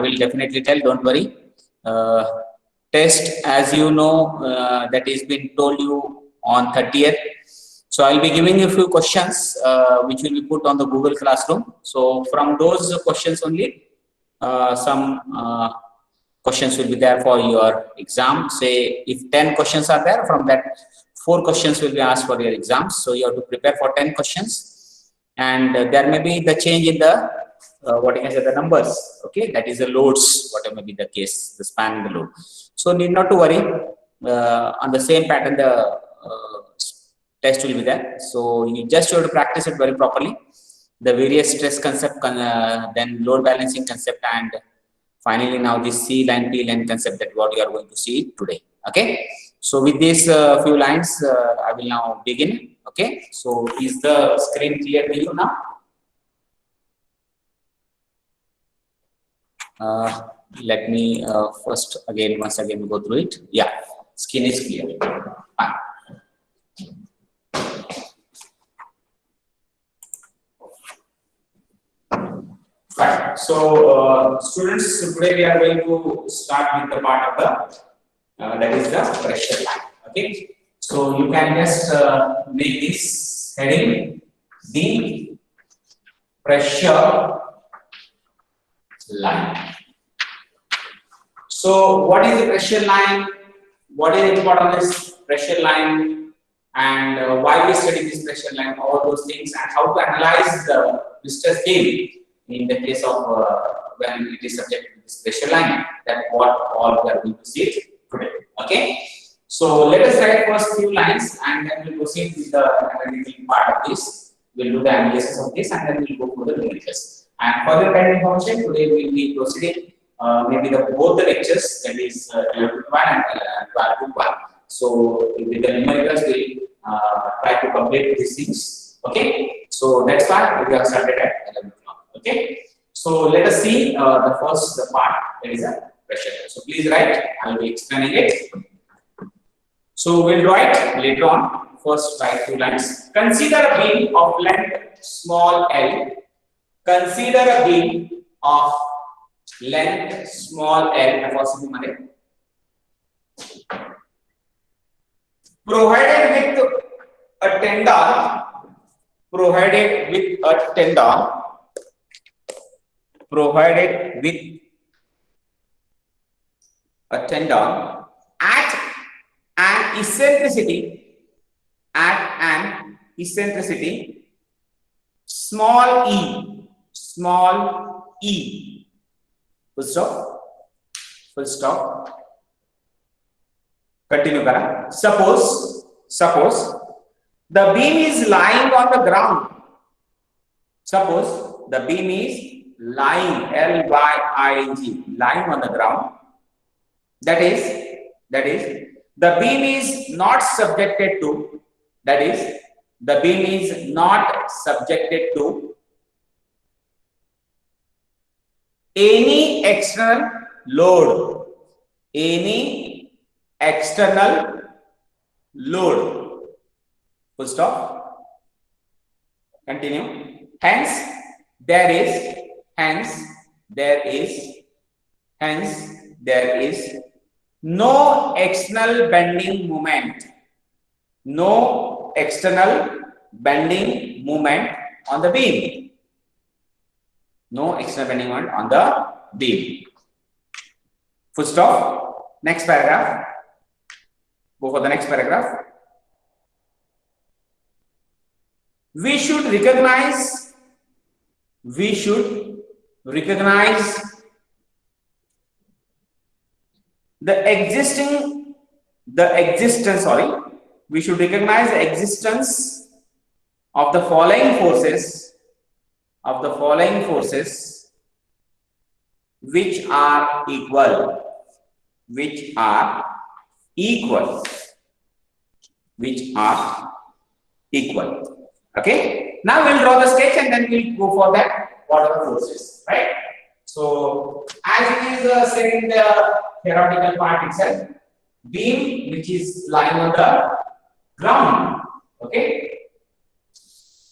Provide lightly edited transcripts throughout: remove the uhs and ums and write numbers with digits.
will definitely tell, don't worry. Test, as you know, that is been told you on 30th. So I'll be giving you a few questions which will be put on the Google Classroom. So from those questions only, some questions will be there for your exam. Say if 10 questions are there, from that 4 questions will be asked for your exams. So you have to prepare for 10 questions, and there may be the change in the what you can say, the numbers. Okay, that is the loads, whatever may be the case, the span and the load. So need not to worry. On the same pattern, the test will be there. So you just have to practice it very properly. The various stress concept, then load balancing concept, and finally now this C line, P line concept, that what you are going to see today. Okay. So with these few lines, I will now begin. Okay. So is the screen clear to you now? Let me first once again go through it. Yeah, skin is clear. Fine. Fine. So students, today we are going to start with the part of the that is the pressure line. Okay. So you can just make this heading, the pressure line. So what is the pressure line? What is the importance of this pressure line? And why we study this pressure line? All those things, and how to analyze the stress field in the case of when it is subject to this pressure line. That what all we are going to see today. Okay. So let us write first few lines, and then we'll proceed with the analytical part of this. We'll do the analysis of this, and then we'll go for the numericals. And further kind of information, today we'll be proceeding maybe both the lectures, that is 11 to 1 and 12 to 1. So with the numericals, we'll try to complete these things. Okay. So that's why we have started at 11 o'clock. Okay. So let us see the first part, that is a pressure. So please write. I will be explaining it. So we'll write later on. First, write 2 lines. Consider a beam of length small l. Consider a beam of length small l, approximately, provided with a tendon, provided with a tendon at an eccentricity small e, full stop, continue kara. Suppose the beam is lying on the ground. Suppose the beam is lying, lying, lying on the ground. That is the beam is not subjected to, that is the beam is not subjected to any external load, full stop, continue. Hence there is no external bending moment, on the beam. No external bending moment on the beam. Full stop. Next paragraph. Go for the next paragraph. We should recognize the existence of the following forces which are equal. Okay. Now we'll draw the sketch, and then we'll go for that. What are the forces, right? So as it is said in the theoretical part itself, beam which is lying on the ground. Okay.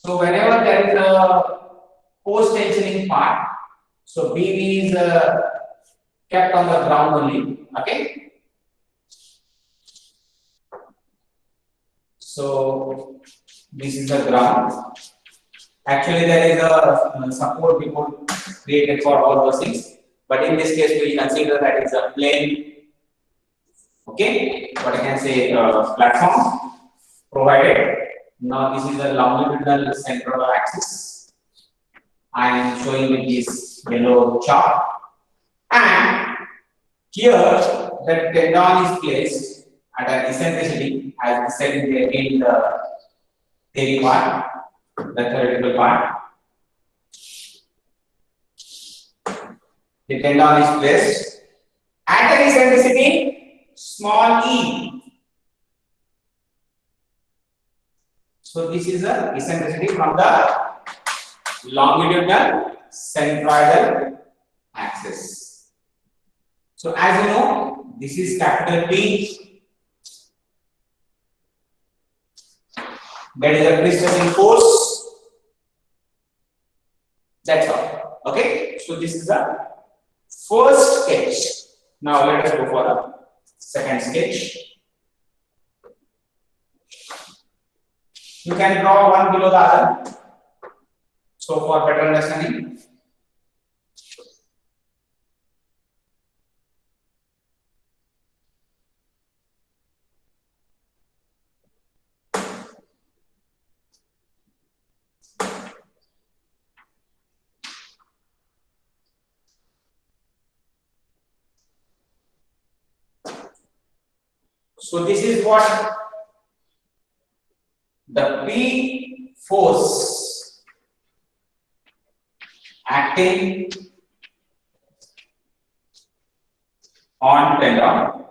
So whenever there is a post tensioning part, so beam is kept on the ground only. Okay. So this is the ground. Actually, there is a support before created for all those things, but in this case, we consider that it's a plane. Okay, what I can say, platform provided. Now this is a longitudinal central axis. I am showing with this yellow chart, and here the tendon is placed at an eccentricity, as we said in the theory part, the theoretical part. The tendon is placed at an eccentricity small e. So this is the eccentricity from the longitudinal centroidal axis. So as you know, this is capital P. That is a pre-stressing force. That's all. Okay. So this is the first sketch. Now let us go for the second sketch. You can draw one below the other. So for better understanding. So this is what the P force acting on tendon.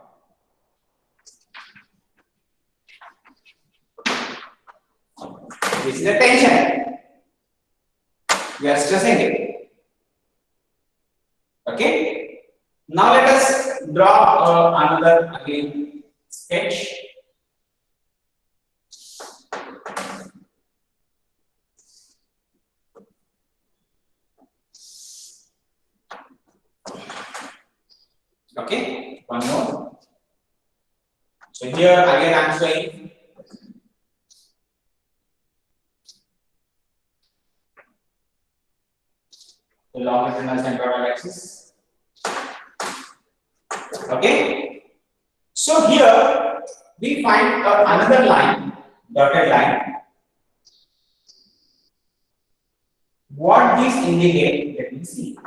This is the tension. We are stressing it. Okay. Now let us draw another again sketch. Okay, one more. So here again I am showing the longitudinal centroidal axis. Okay. So here we find another line, dotted line. What this indicate? Let me see.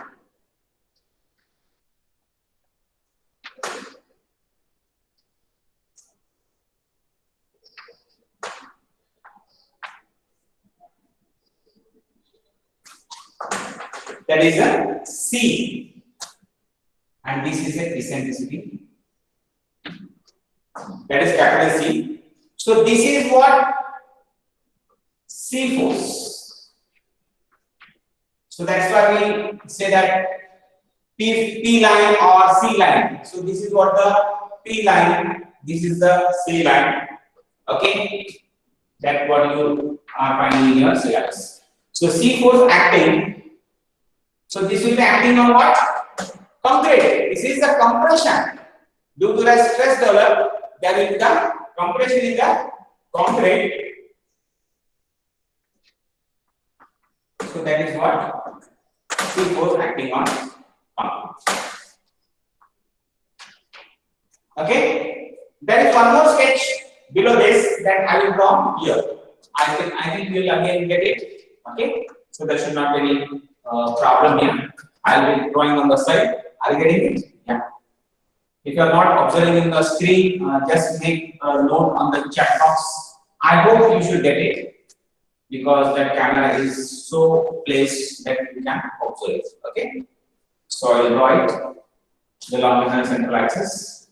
That is a C, and this is a eccentricity. That is capital C. So this is what C force. So that's why we say that P line or C line. So this is what the P line. This is the C line. Okay, that's what you are finding in your syllabus. So C force acting. So this will be acting on what? Concrete. This is the compression. Due to the stress developed, there will be the compression in the concrete. So that is what C force acting on concrete. Okay. There is one more sketch below this that I will draw here. I think you will again get it. Okay. So there should not be any problem here. I will be drawing on the side. Are you getting it? Yeah. If you are not observing in the screen, just make a note on the chat box. I hope you should get it because that camera is so placed that you can observe it. Okay. So I will draw it. The longitudinal central axis.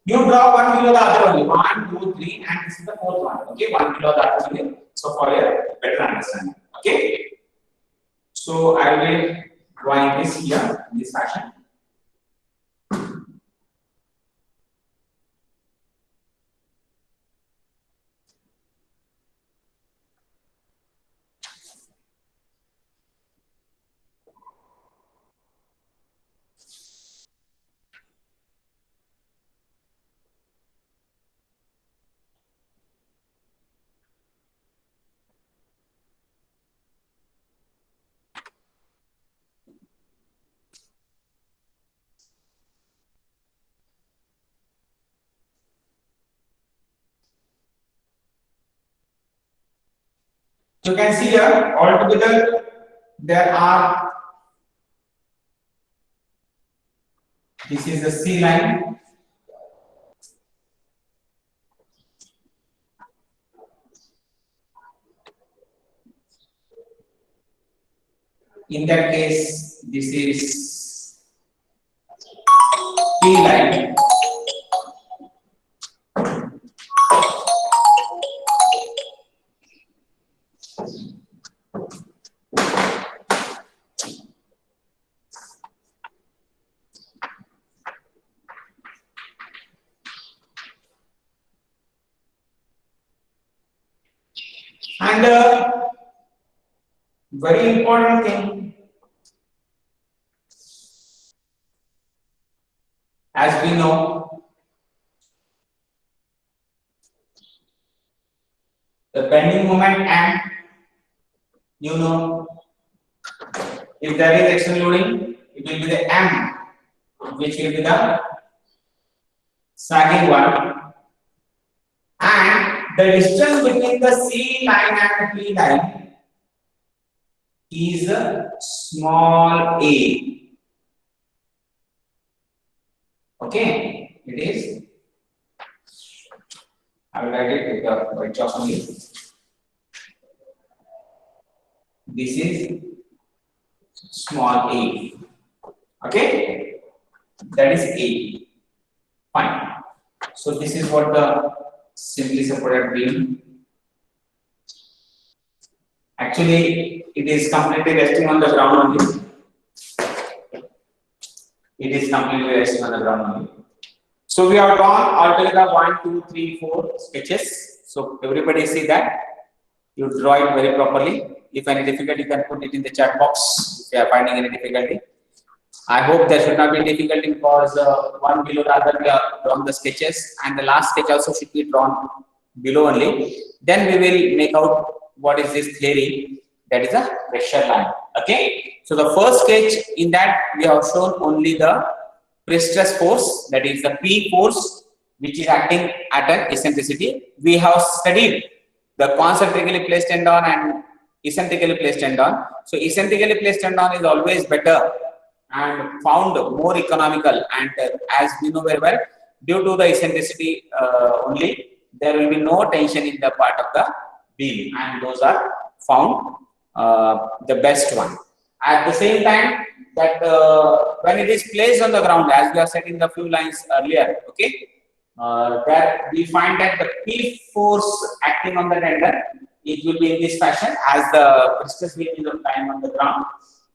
You draw one below the other only. 1, 2, 3, and this is the fourth one. Okay, one below the other only. So for your better understanding. Okay. So I will be drawing this here in this fashion. So you can see here altogether there are, this is the C line, in that case this is P line, and very important thing, as we know, the bending moment, and you know, if there is external loading, it will be the M, which will be the sagging one, and the distance between the C line and P line is small a. Okay, it is. I will write it with the white chalk only. This is small a. Okay, that is a. Fine. So this is what the simply supported beam. Actually, it is completely resting on the ground only. It is completely resting on the ground only. So we have drawn altogether 1, 2, 3, 4 sketches. So everybody see that. You draw it very properly. If any difficulty, you can put it in the chat box if you are finding any difficulty. I hope there should not be difficulty because one below the other we have drawn the sketches, and the last sketch also should be drawn below only. Then we will make out what is this theory, that is a pressure line. Okay. So the first sketch, in that we have shown only the pre-stress force, that is the P force, which is acting at an eccentricity. We have studied the concentrically placed tendon and eccentrically placed tendon. So eccentrically placed tendon is always better and found more economical, and as we know very well, due to the eccentricity only, there will be no tension in the part of the beam, and those are found the best one. At the same time, that when it is placed on the ground, as we are setting the few lines earlier, okay, that we find that the P force acting on the tendon, it will be in this fashion as the pre-stress beam is of time on the ground.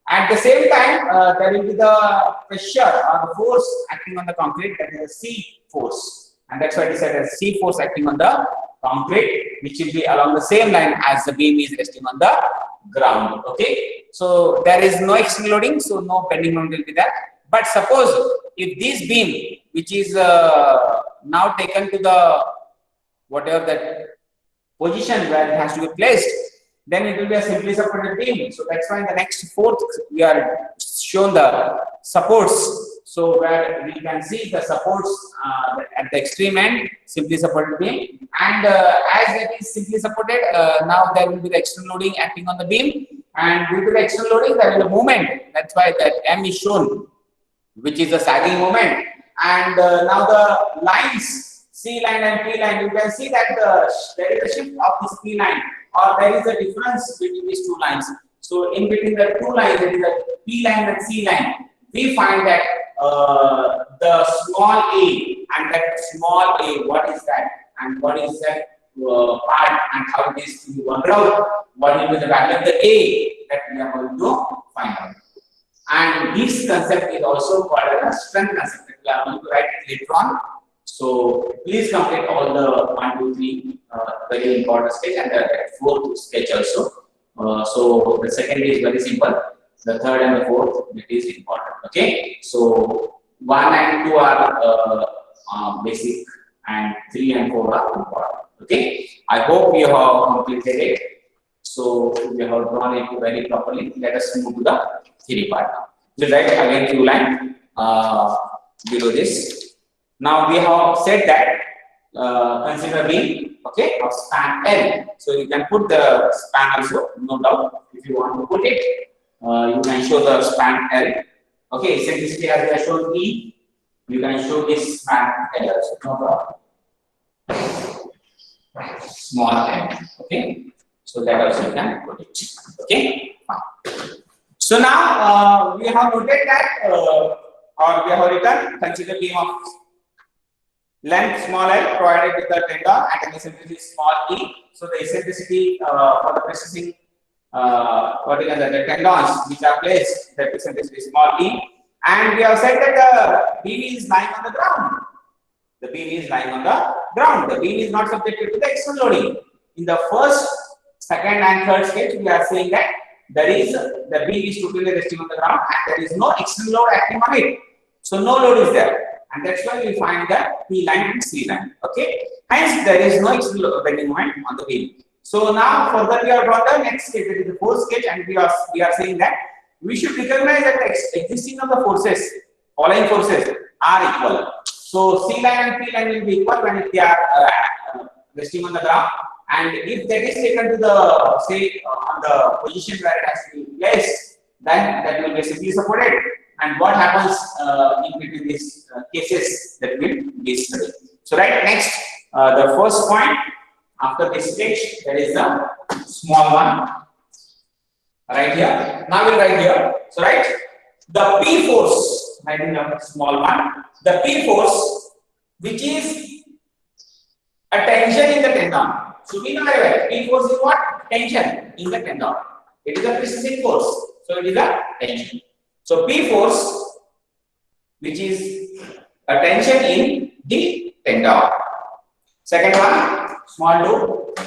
At the same time, there will be the pressure or the force acting on the concrete, that is a C force, and that's why it is said as C force acting on the concrete, which will be along the same line as the beam is resting on the ground. Okay, so there is no external loading, so no bending moment will be there. But suppose if this beam, which is now taken to the whatever that position where it has to be placed, then it will be a simply supported beam. So that's why in the next fourth we are shown the supports. So where we can see the supports at the extreme end, simply supported beam, and as it is simply supported, now there will be the external loading acting on the beam, and due to the external loading there will be a movement. That's why that M is shown, which is a sagging moment. And now the lines C line and P line, you can see that there is a shift of this P line, or there is a difference between these two lines. So in between the two lines, there is a P line and C line. We find that the small a, and that small a, what is that, and what is that part, and how it is to be worked out, what will be the value of the a, that we are going to find out. And this concept is also called as a strength concept. We are going to write it later on. So please complete all the 1, 2, 3 very important sketch, and the fourth sketch also. So the second is very simple. The third and the fourth, it is important. Okay. So 1 and 2 are basic, and 3 and 4 are important. Okay. I hope you have completed it. So we have drawn it very properly. Let us move to the theory part now. So write again 2 line below this. Now we have said that consider beam, okay, of span L. So you can put the span also, no doubt. If you want to put it, you can show the span L. Okay, eccentricity as we have shown E, you can show this span L also, no problem. Small L, okay. So that also you can put it, okay. Fine. So now we have noted that, or we have written consider beam of length small l provided with the tendon and an eccentricity small e. So the eccentricity for the precessing the tendons which are placed, the eccentricity small e, and we have said that the beam is lying on the ground. The beam is lying on the ground. The beam is not subjected to the external loading. In the first, second, and third stage, we are saying that the beam is totally resting on the ground and there is no external load acting on it. So no load is there, and that's why we find the P line and C line. Okay, hence there is no external bending moment on the beam. So now further we are drawn the next stage, that is the fourth stage, and we are saying that we should recognize that the existing of the forces, following forces, are equal. So C line and P line will be equal when they are resting on the ground, and if that is taken to the say on the position where it has to be placed, then that will basically supported. And what happens in between these cases that will be studied. So right next, the first point after this stage, there is the small one right here. Now we'll write here. So right, the P force, writing a small one, the P force which is a tension in the tendon. So we know very well, P force is what? Tension in the tendon. It is a precessing force. So it is a tension. So P force which is a tension in the tendon. Second one, small 2.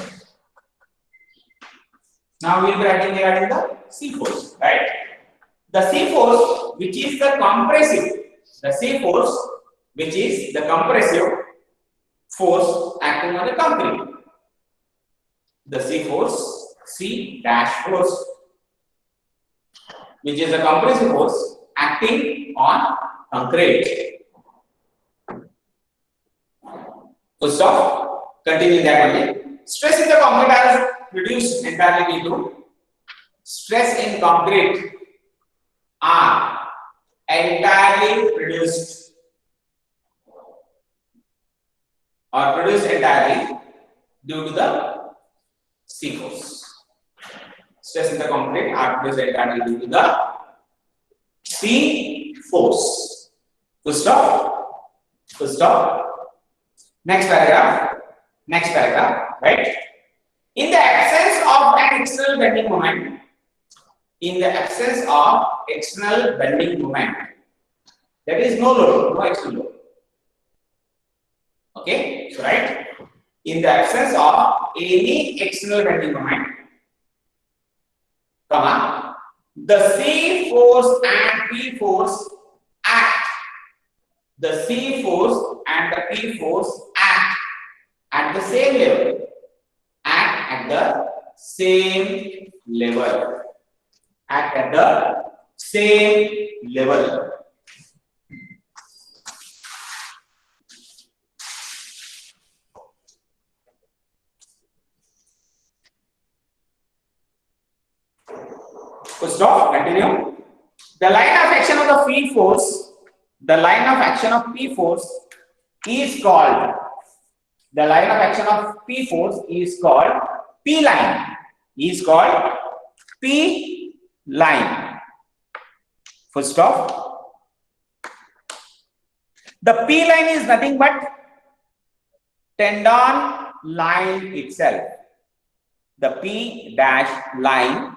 Now we will be writing regarding the C force, right? The C force which is the compressive, the C force which is the compressive force acting on the concrete. The C force, C dash force, which is the compressive force acting on concrete. Full stop. Continue that only. Stress in the concrete is reduced entirely due to stress in concrete are entirely reduced or produced entirely due to the C force. Stress in the concrete are produced entirely due to the C force. Full stop. Full stop. Next paragraph. Next paragraph. Right. In the absence of an external bending moment, in the absence of external bending moment, there is no load, no external load. Okay. So right. In the absence of any external bending moment, comma, the C force and P force act. The C force and the P force act at the same level. Act at the same level. Act at the same level. So stop, continue. The line of action of the P force, the line of action of P force is called, the line of action of P force is called P line, is called P line. Full stop. The P line is nothing but tendon line itself. The P dash line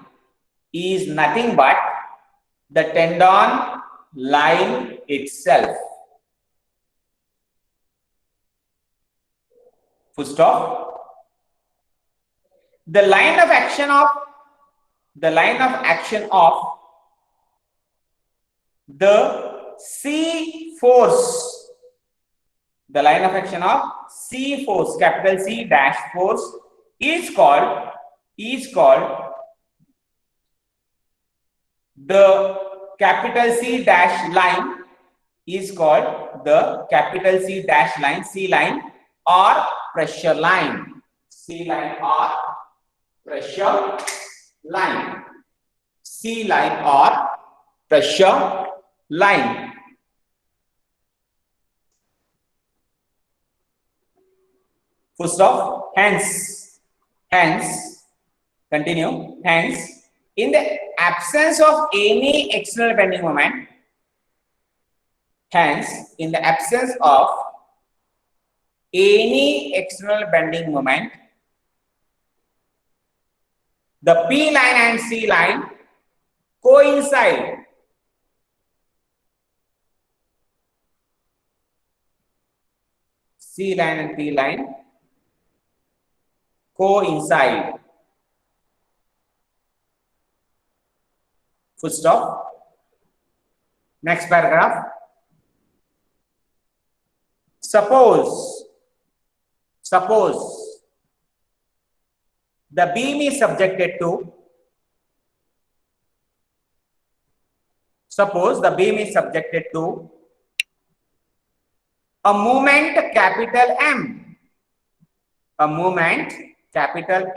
is nothing but the tendon line itself. Full stop. The line of action of the C force, the line of action of C force, capital C dash force, is called the capital C dash line, is called the capital C dash line, C line, or pressure line. C line or pressure line. C line or pressure line. Full stop. Hence, continue. Hence, in the absence of any external bending moment, hence, in the absence of any external bending moment, the P line and C line coincide. C line and P line coincide. Full stop. Next paragraph. Suppose the beam is subjected to, a moment capital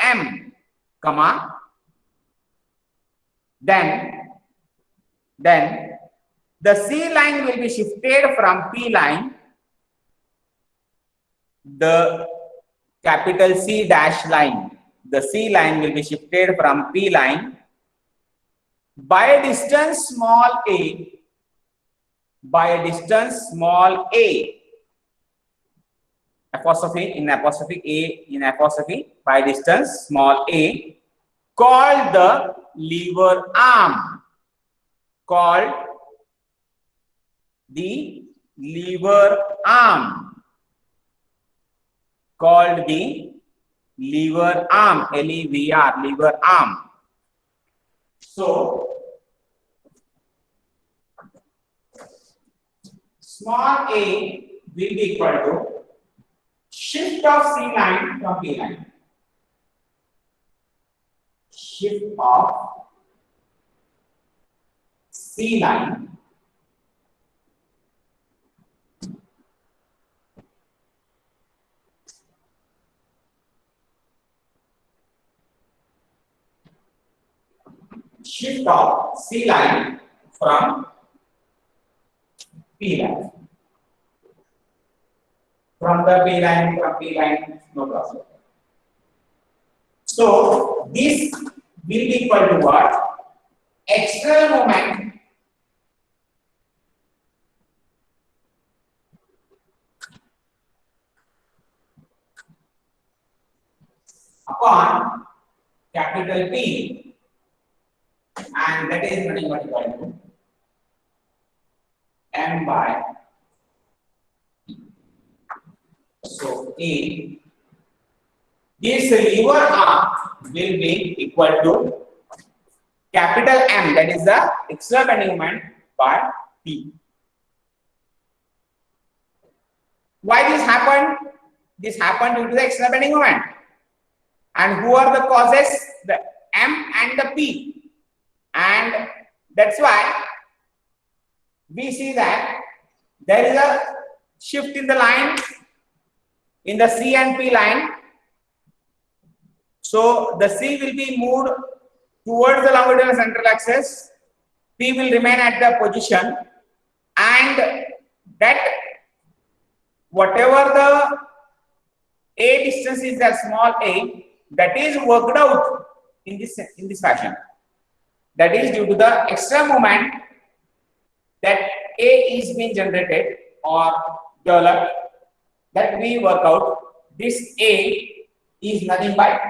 M, comma, then the C line will be shifted from P line, the capital C dash line. The C line will be shifted from P line by a distance small a, apostrophe by distance small a, called the lever arm. L-E-V-R, lever arm. So, small a will be equal to shift of C line from P line. Shift of C line from P line. From P line, no problem. So this will be equal to what? External moment upon capital P, and that is nothing but equal to M by, so A, this lever arm will be equal to capital M, that is the external bending moment, by P. Why this happened? This happened due to the external bending moment. And who are the causes? The M and the P. And that's why we see that there is a shift in the line, in the C and P line. So the C will be moved towards the longitudinal central axis, P will remain at the position, and that whatever the A distance is, that small a, that is worked out in this fashion. That is due to the extra moment that A is being generated or developed, that we work out. This A is nothing but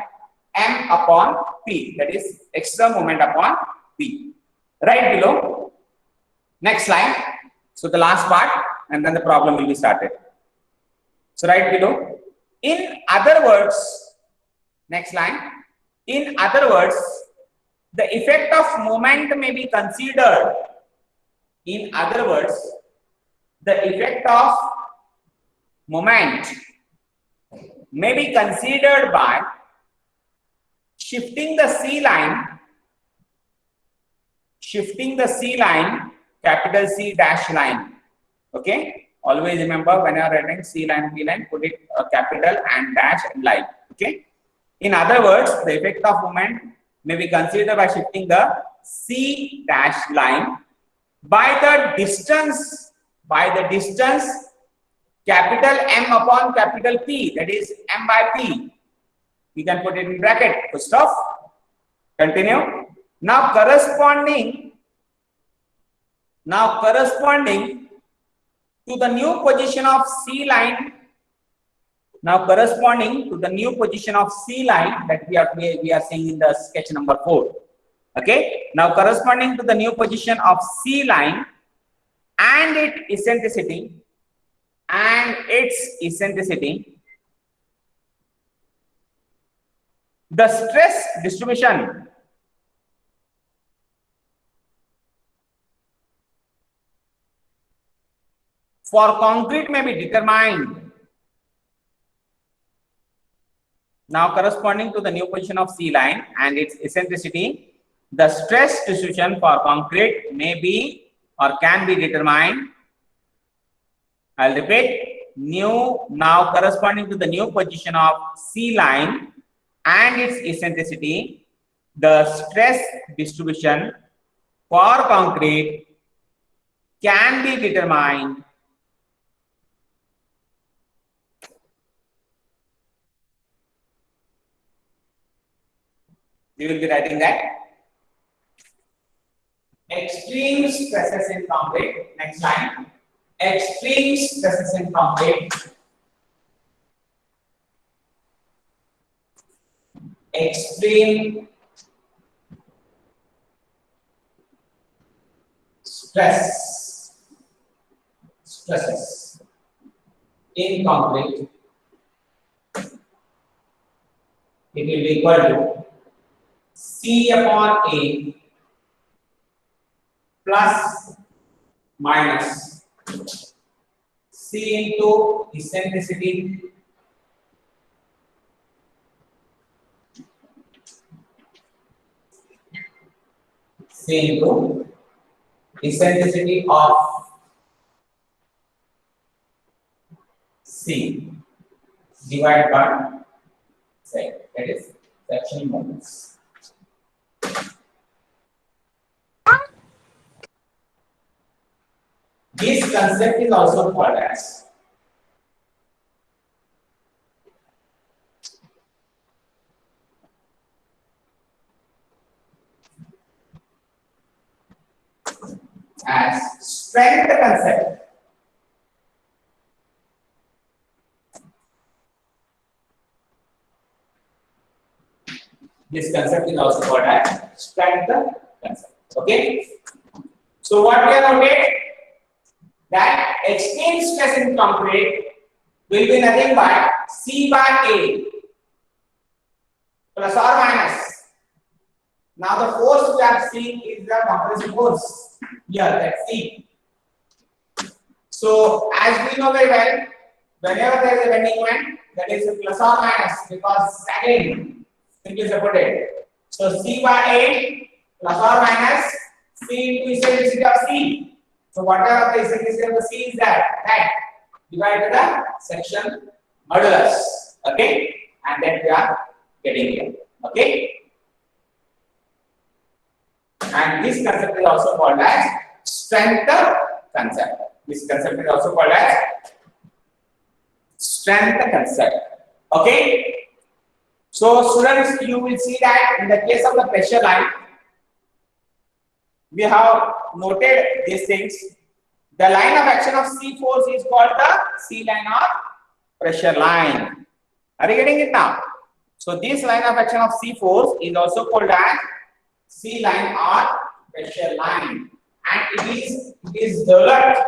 M upon P, that is extra moment upon P. Right below, next line. So the last part, and then the problem will be started. So right below, in other words, next line, in other words, the effect of moment may be considered. In other words, the effect of moment may be considered by shifting the C line, capital C dash line, okay, Always remember when you are writing C line, P line, put it capital and dash and line. Okay. In other words, the effect of moment may be considered by shifting the C dash line by the distance, capital M upon capital P, that is M by P. You can put it in bracket. Full stop. Continue. Now corresponding to the new position of C line. Now corresponding to the new position of C line that we are seeing in the sketch number 4. Okay. Now corresponding to the new position of C line and its eccentricity, the stress distribution for concrete may be determined. Now corresponding to the new position of C line and its eccentricity, the stress distribution for concrete may be or can be determined. I'll repeat, now corresponding to the new position of C line and its eccentricity, the stress distribution for concrete can be determined you will be writing that extreme stresses in concrete. Next line, extreme stresses in concrete, extreme stresses in concrete, it will be equal to C upon A plus minus C into eccentricity of C divided by that is section moments. This concept is also called as strength concept. This concept is also called as strength concept. Okay. So what we have noted that extreme stress in concrete will be nothing but C by A plus or minus. Now the force we are seeing is the compressive force here, that's C. So as we know very well, whenever there is a bending moment, that is a plus or minus because again simply supported. So C by A plus or minus C into eccentricity of C. So whatever the eccentricity of the C is that divided by the section modulus. Okay, and that we are getting here. Okay, and this concept is also called as strength concept. This concept is also called as strength concept. Okay. So students, you will see that in the case of the pressure line, we have noted these things. The line of action of C force is called the C line or pressure line. Are you getting it now? So this line of action of C force is also called as C line or pressure line, and it is developed.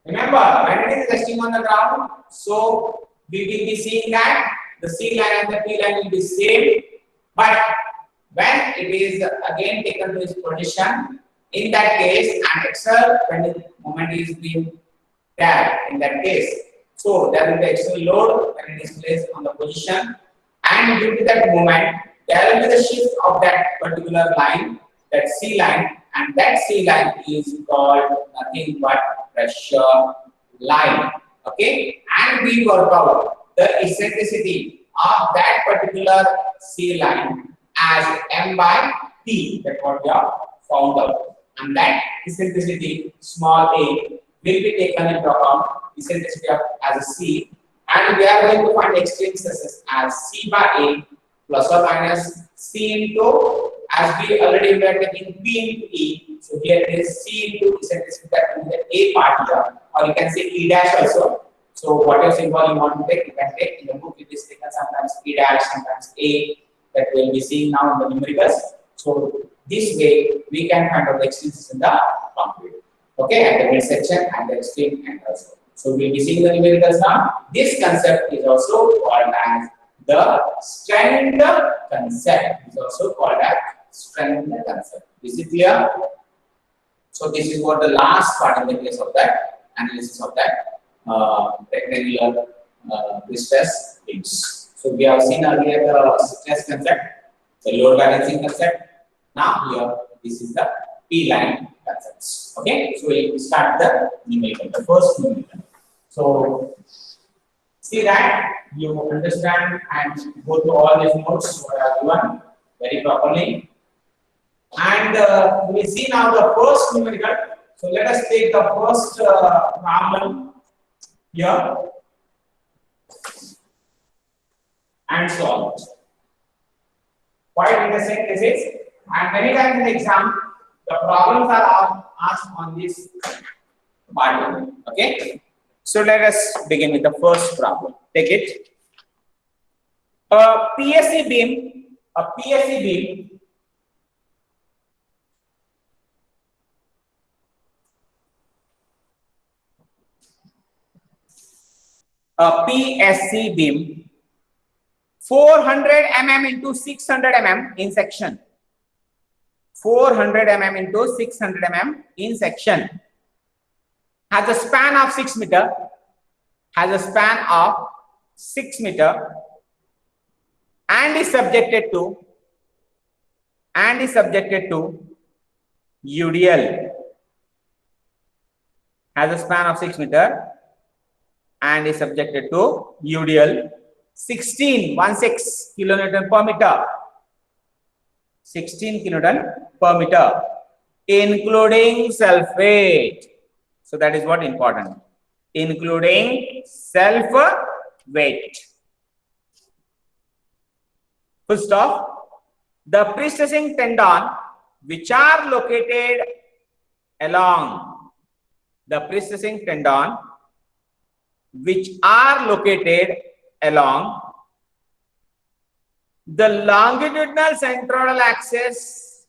Remember, when it is resting on the ground, so we will be seeing that the C line and the P line will be same, but when it is again taken to its position, in that case, an external moment is being there in that case. So there will be external load when it is placed on the position, and due to that moment, there will be the shift of that particular line, that C line, and that C line is called nothing but pressure line. Okay, and we work out the eccentricity of that particular C line as m by t. That's what we have found out, and that eccentricity small a will be taken into account eccentricity of as a c, and we are going to find extreme stresses as c by a plus or minus c into, as we already were taking p into e, so here it is c into eccentricity, that will be the a part here, or you can say e dash also. So whatever symbol you want to take, you can take. In the book it is taken sometimes e dash, sometimes a, that we will be seeing now in the numericals. So this way we can find out the extremes in the concrete. Okay, at the midsection and the extreme and also. So we will be seeing the numericals now. This concept is also called as the strength concept. Is also called as strength concept. Is it clear? So this is what the last part in the case of that analysis of that rectangular stress beams. So we have seen earlier the stress concept, the load balancing concept. Now here this is the P line concepts. Okay, so we will start the numerical, the first numerical. So see that you understand and go to all these notes what are given very properly. And we see now the first numerical. So let us take the first problem here and solve it. Quite interesting this is, and many times in the exam the problems are asked on this part. Okay, so let us begin with the first problem. Take it. A PSC beam, a PSC beam 400 mm into 600 mm in section. 400 mm into 600 mm in section has a span of 6 meter. Has a span of 6 meter and is subjected to UDL. Has a span of 6 meter and is subjected to UDL 16 kilonewton per meter. 16 kilonewton per meter, including self weight. So that is what important. Including self weight. Full stop. The pre-stressing tendon which are located along the pre-stressing tendon which are located along the longitudinal centroidal axis,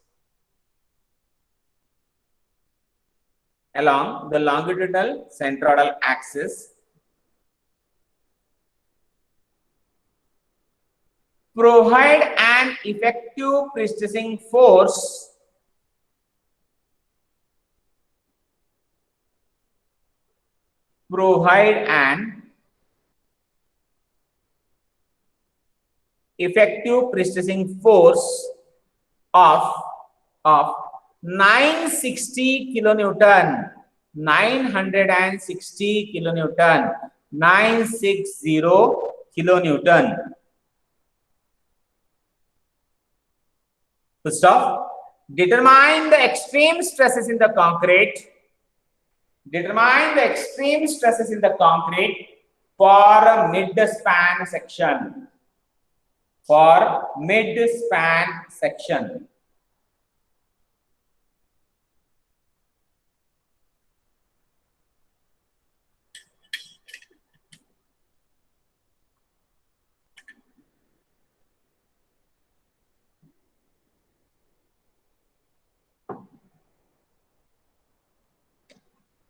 provide an effective pre-stressing force of 960 kilonewton. 960 kilonewton. 960 kilonewton. Full stop. Determine the extreme stresses in the concrete. Determine the extreme stresses in the concrete for a mid-span section. For mid-span section.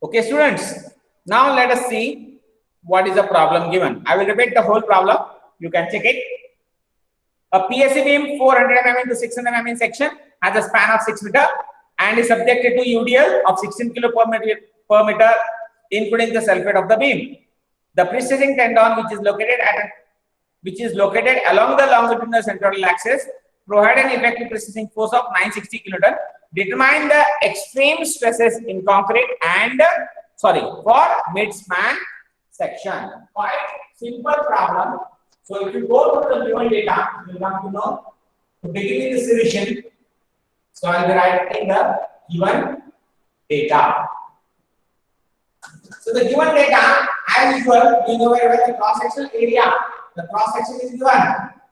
Okay, students. Now let us see what is the problem given. I will repeat the whole problem. You can check it. A PSC beam 400 mm into 600 mm in section has a span of 6 meter and is subjected to UDL of 16 kilo per meter, including the self weight of the beam. The pre-stressing tendon, which is located along the longitudinal central axis, provide an effective pre-stressing force of 960 kilonewton. Determine the extreme stresses in concrete and sorry, for mid-span section. Quite simple problem. So if you go to the given data, you will come to know to begin with the solution. So I will be writing the given data. So the given data, as usual, we know very well the cross-sectional area. The cross-section is given.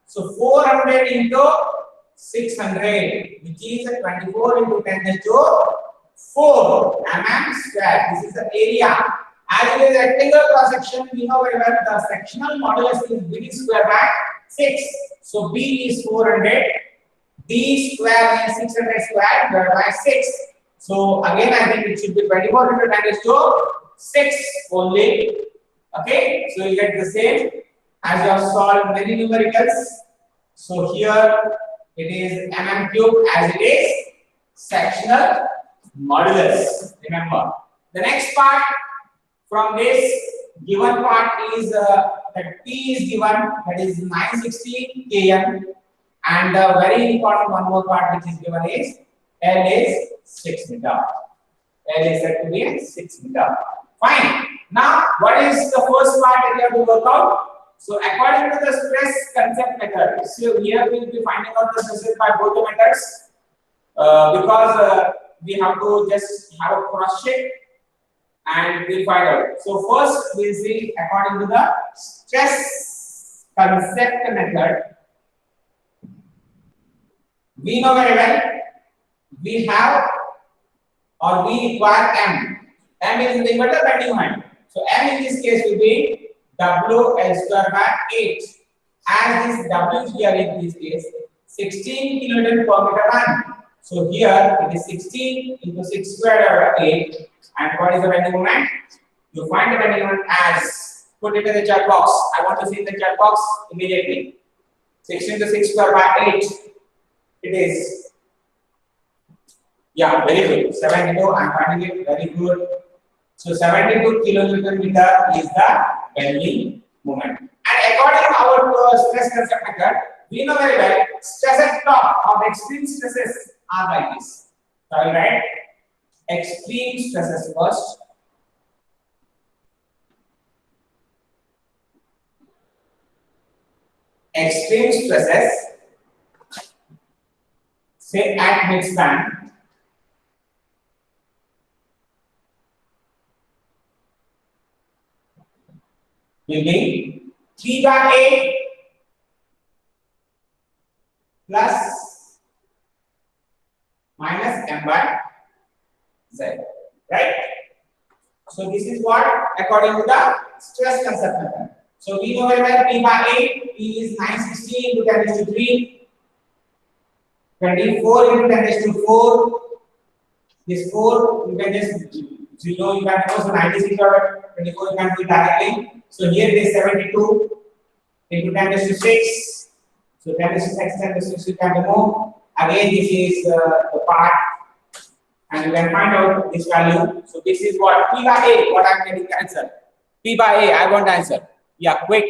So 400 into 600, which is 24 into 10 raised to 4 mm square. This is the area. As it is rectangular cross-section, we know very well the sectional modulus is B square by 6. So B is 400. D square is 600 square divided by 6. So again, I think it should be 24 into 10 raised to 6 only. Okay, so you get the same as you have solved many numericals. So here it is mm cube as it is sectional modulus. Remember, the next part from this given part is that P is given, that is 960 kN, and very important one more part which is given is L is 6 meter. L is said to be 6 meter. Fine. Now, what is the first part that you have to work out? So, according to the stress concept method, so here we will be finding out the stresses by both the methods because we have to just have a cross check and we'll find out. So, first we'll see according to the stress concept method. We know very well we have or we require M. M is nothing but the bending moment. So M in this case will be W L square by 8. As this W here in this case 16 kilonewton per meter run. So here it is 16 into 6 square by 8. And what is the bending moment? You find the bending moment as, put it in the chat box. I want to see in the chat box immediately. 16 into 6 square by 8. It is, yeah, very good. 72, I'm finding it very good. So 72 kilonewton meter is the bending moment. And according to our stress concept method, we know very well stress at top of extreme stresses are like this. So I will write extreme stresses first. Extreme stresses, say at midspan, will be 3 by 8 plus minus m by z, right? So this is what according to the stress concept method. So we know very well P by 8, P is 960 into 10 raised to 3, 24 into 10 raised to 4. This 4 you can just 0, you can also 96 or 24 you can do it directly. So here it is 72 into 10 raised to 6. So 10 raised to 6, 10 raised to 6 you can remove. Again, this is the part, and you can find out this value. So this is what P by A. What I'm getting the answer. P by A. I want the answer. Yeah, quick.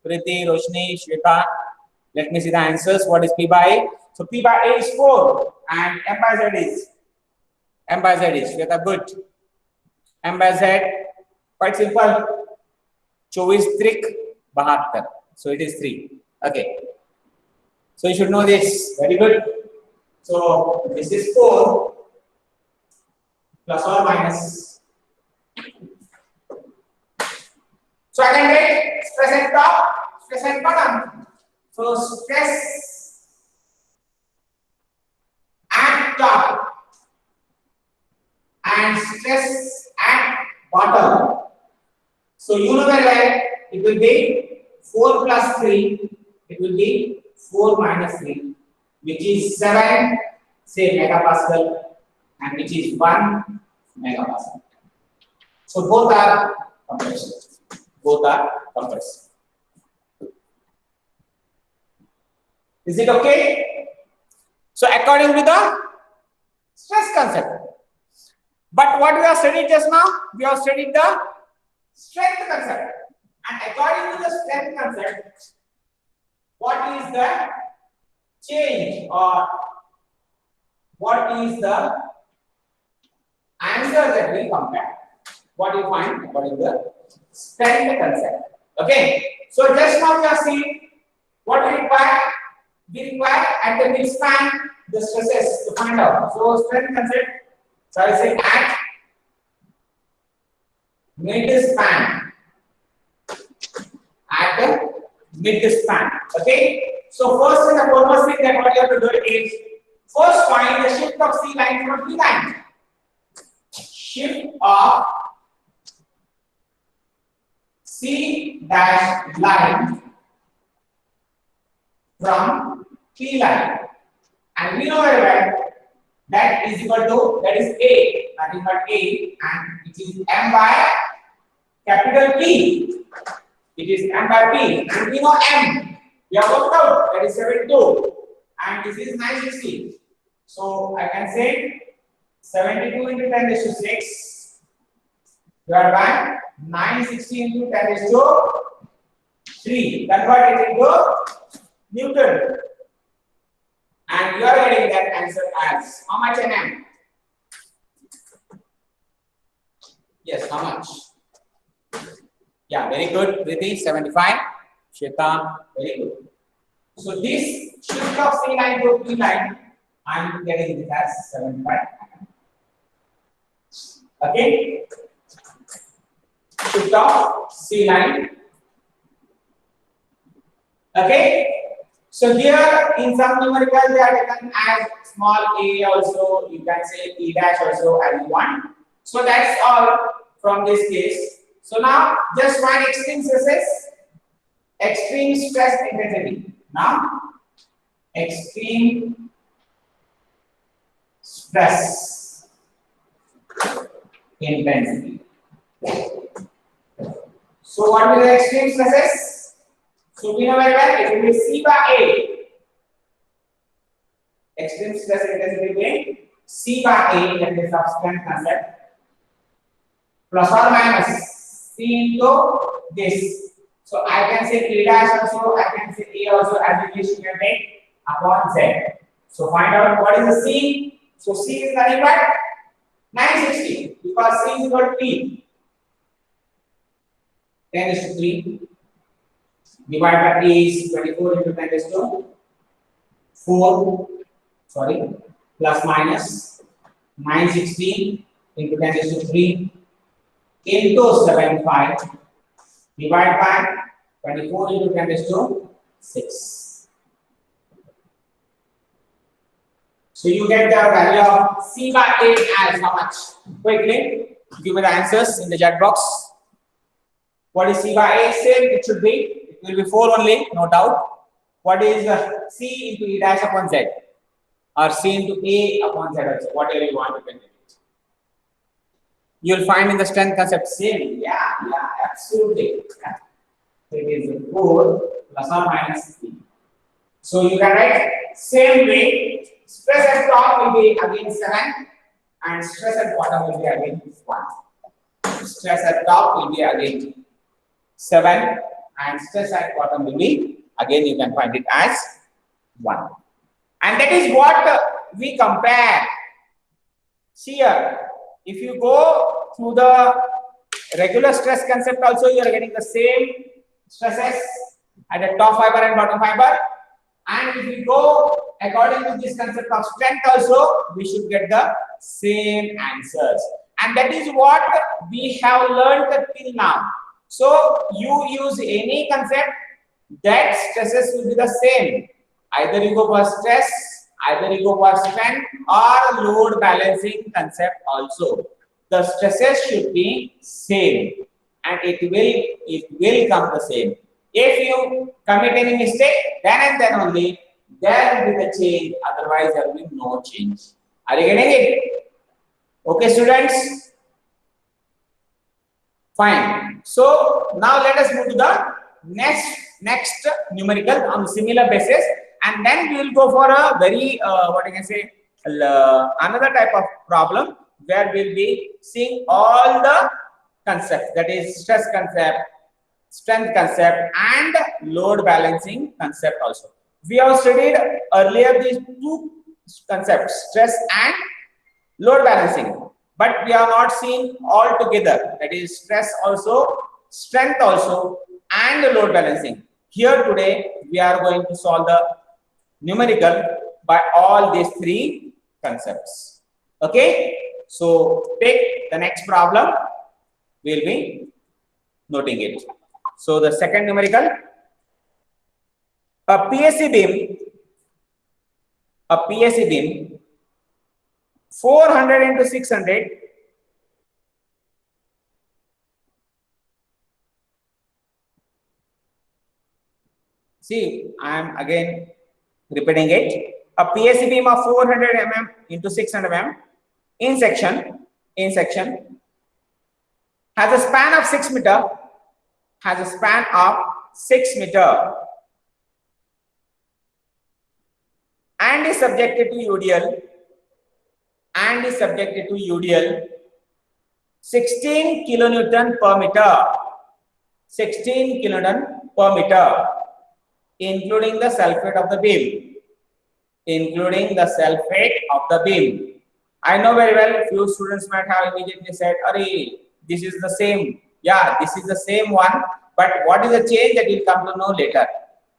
Priti, Roshni, Shweta. Let me see the answers. What is P by A? So P by A is 4, and M by Z is Shweta. Good. M by Z. Quite simple. 24 trick 72. So it is 3. Okay. So you should know this. Very good. So this is 4 plus or minus. So I can get stress at top, stress at bottom. So stress at top and stress at bottom. So you know very well it will be 4 plus 3, it will be 4 minus 3, which is 7, say megapascal, and which is 1 megapascal. So both are compressed. Both are compressed. Is it okay? So according to the stress concept. But what we have studied just now, we have studied the strength concept. And according to the strength concept, what is the change or what is the answer that will come back? what you find according to the strength concept. Okay, so just now we are seeing what we require and then we span the stresses to find out. So strength concept, so I say at mid-span, at the mid-span. Okay, so first and the foremost thing that what you have to do is first find the shift of C line from P line. Shift of C dash line from P line, and we know very well that is equal to, that is A, nothing but A, and it is M by capital P. It is M by P, and we know M. We have worked out that is 72, and this is 960. So I can say 72 into 10 raised to 6 divided by 960 into 10 raised to 3. Convert it into Newton, and you are getting that answer as how much Nm? Yes, how much? Yeah, very good. Priti, 75. Shweta, very good. So this shift of C line to P line, I am getting it as 75. Okay. Shift of C line. Okay. So here in some numerical they are taken as small a also, you can say E dash also as you want. So that's all from this case. So now just find extreme stresses, extreme stress intensity. Now extreme stress intensity. So what is the extreme stresses? So we know very well it will be C by A. Extreme stress intensity will be C by A, that is substrate concept, plus or minus C into this. So I can say A dash also, I can say A also, as you wish, you can take upon Z. So find out what is the C. So C is nothing but 960 because C is equal to P. 10 is to 3. Divided by P is 24 into 10 is to 4. Sorry, plus minus 960 into 10 is to 3 into 75 divided by 24 into 10 is to 6. So you get the value of C by A as how much? Quickly, give me the answers in the chat box. What is C by A? Same, it should be. It will be 4 only, no doubt. What is C into E dash upon Z? Or C into A upon Z also, whatever you want to get it. You will find in the strength concept same. Yeah, absolutely. Yeah. So it is 4 plus or minus 3. So you can write same way. Stress at top will be again 7 and stress at bottom will be again 1. Stress at top will be again 7 and stress at bottom will be again, you can find it as 1. And that is what we compare. See here, if you go through the regular stress concept also, you are getting the same stresses at the top fiber and bottom fiber. And if we go according to this concept of strength also, we should get the same answers. And that is what we have learned till now. So you use any concept, that stresses will be the same. Either you go for stress, either you go for strength or load balancing concept also. The stresses should be same and it will come the same. If you commit any mistake, then and then only there will be the change, otherwise there will be no change. Are you getting it? Okay, students? Fine. So now let us move to the next numerical on similar basis, and then we will go for a very what I can say another type of problem where we will be seeing all the concepts, that is stress concept, strength concept and load balancing concept also. We have studied earlier these two concepts, stress and load balancing. but we are not seeing all together. That is stress also, strength also, and the load balancing. Here today we are going to solve the numerical by all these three concepts. Okay, so take the next problem. We'll be noting it. So the second numerical, a PSC beam 400 into 600 see, I am again repeating it. A PSC beam of 400 mm into 600 mm in section has a span of 6 meter, and is subjected to UDL 16 kilonewton per meter, including the sulfate of the beam. I know very well few students might have immediately said, "Arey, this is the same." Yeah, this is the same one, but what is the change that you'll come to know later.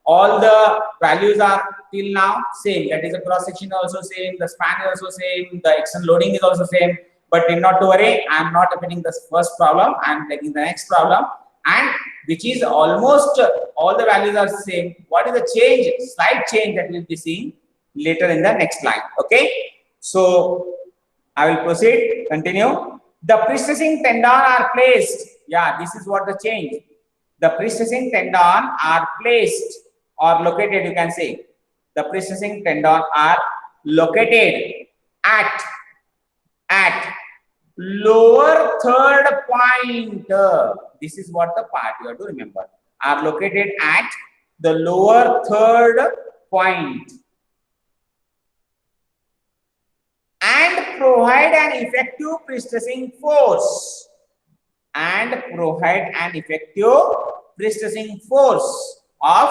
All the values are till now same. That is, the cross section also same, the span is also same, the external loading is also same. But not to worry, I am not repeating the first problem. I am taking the next problem, and which is almost all the values are same. What is the change? Slight change that we'll be seeing later in the next line. Okay, so I will proceed. Continue. The precessing tendon are placed. Yeah, this is what the change. The precessing tendon are placed or located. You can say the precessing tendon are located at lower third point. This is what the part you have to remember. Are located at the lower third point and provide an effective pre-stressing force. Of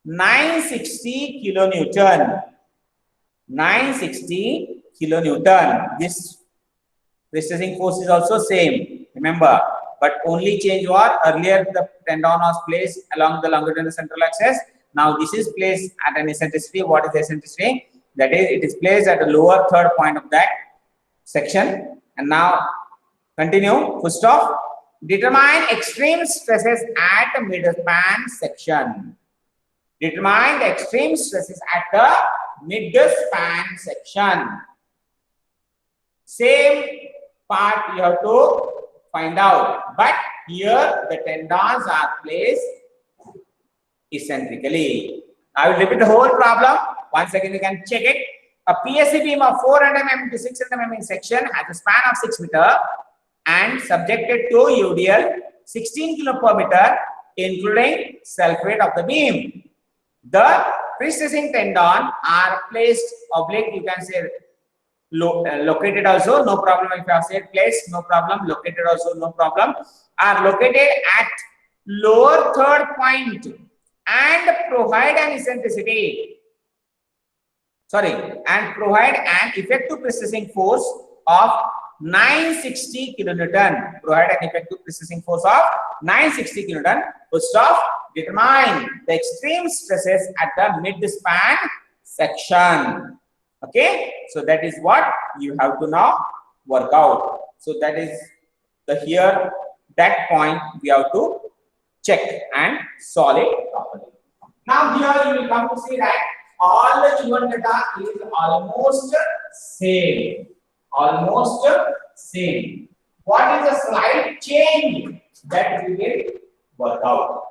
960 kilonewton. This pre-stressing force is also same, remember, but only change was earlier the tendon was placed along the longitudinal central axis. Now this is placed at an eccentricity. What is the eccentricity? That is, it is placed at the lower third point of that section. And now continue. Full stop. Determine extreme stresses at the midspan section. Determine the extreme stresses at the midspan section. Same part you have to find out, but here the tendons are placed eccentrically. I will repeat the whole problem. Once again, you can check it. A PSC beam of 400 mm to 600 mm in section has a span of 6 meter and subjected to UDL 16 kilo per meter, including sulfate of the beam. The pre-stressing tendon are placed oblique, you can say located also, no problem. If you have said placed, no problem. Located also, no problem. Are located at lower third point and provide an eccentricity. And provide an effective pre-stressing force of 960 kilonewton. Provide an effective pre-stressing force of 960 kilonewton. First off, determine the extreme stresses at the midspan section. Okay, so that is what you have to now work out. So that is the here that point we have to check and solve it properly. Now here you will come to see that all the given data is almost same. What is the slight change that we will work out?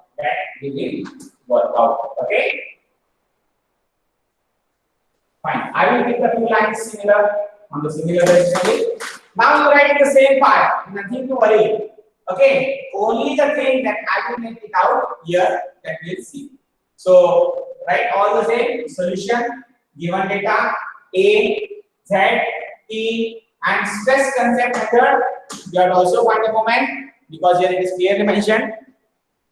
Okay. Fine. I will pick the two lines similar on the similar basis. Now you write the same part. Nothing to worry. Okay. Only the thing that I will make it out here that we'll see. So write all the same solution. Given data A, Z, T, and stress concept method. You have also find the moment because here it is clearly mentioned.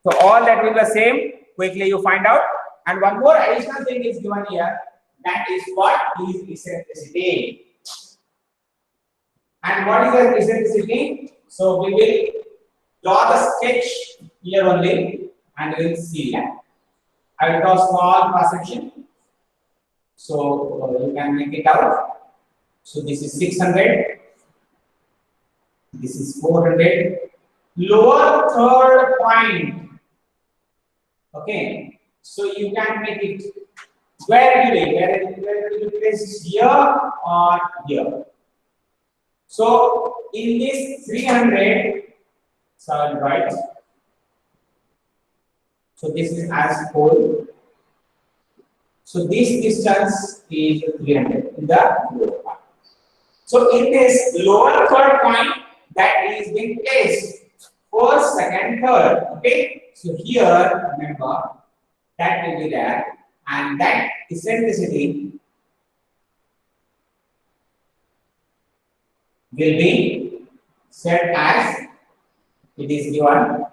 So all that will be the same. Quickly you find out. And one more additional thing is given here. That is what is eccentricity. And what is the eccentricity? So we will draw the sketch here only and we will see that. I will draw small cross section. So you can make it out. So this is 600. This is 400. Lower third point. Okay. So you can make it. Where will you place here or here? So in this 300, so I'll write. So this is as whole. So this distance is 300 in the lower part. So in this lower third point, that is being placed first, second, third. Okay. So here, remember that will be there, and that eccentricity will be set as it is given,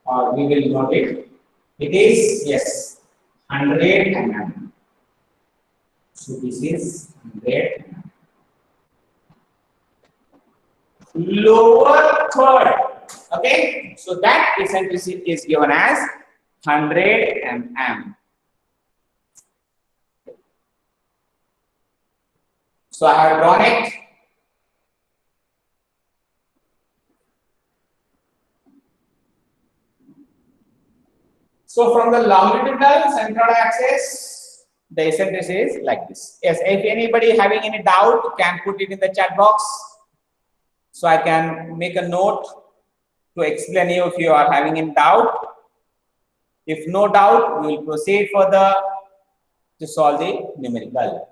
or we will note it. It is, yes, 100 mm. So this is 100 mm. Lower third. Okay, so that eccentricity is given as 100 mm. So I have drawn it. So from the longitudinal central axis, the eccentricity is like this. Yes, if anybody having any doubt, can put it in the chat box. So I can make a note to explain you if you are having any doubt. If no doubt, we will proceed further to solve the numerical.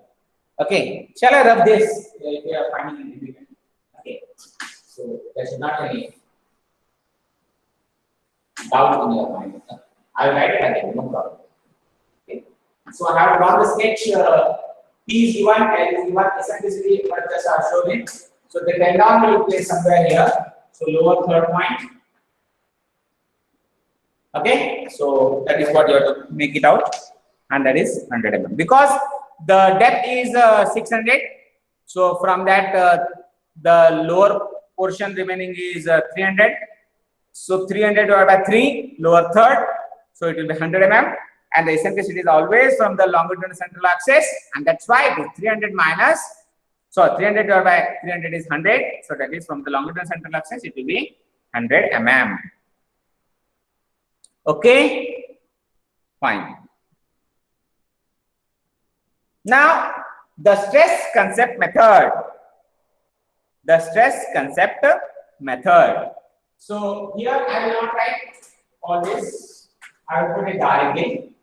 Okay, shall I rub this if you are finding it difficult? Okay, so there should not be any doubt in your mind. I will write it again, no problem. Okay, so I have drawn the sketch. P is given, L is given, eccentricity, but just I have shown it. So the tendon will place somewhere here. So lower third point. Okay, so that is what you have to make it out, and that is 100 mm. Because the depth is 600, so from that the lower portion remaining is 300. So 300 divided by 3, lower third, so it will be 100 mm, and the eccentricity is always from the longitudinal central axis, and that's why it is 300 minus. So 300 divided by 300 is 100, so that is from the longitudinal central axis it will be 100 mm. Okay, fine. Now the stress concept method. The stress concept method. So here I will not write all this. I will put it directly.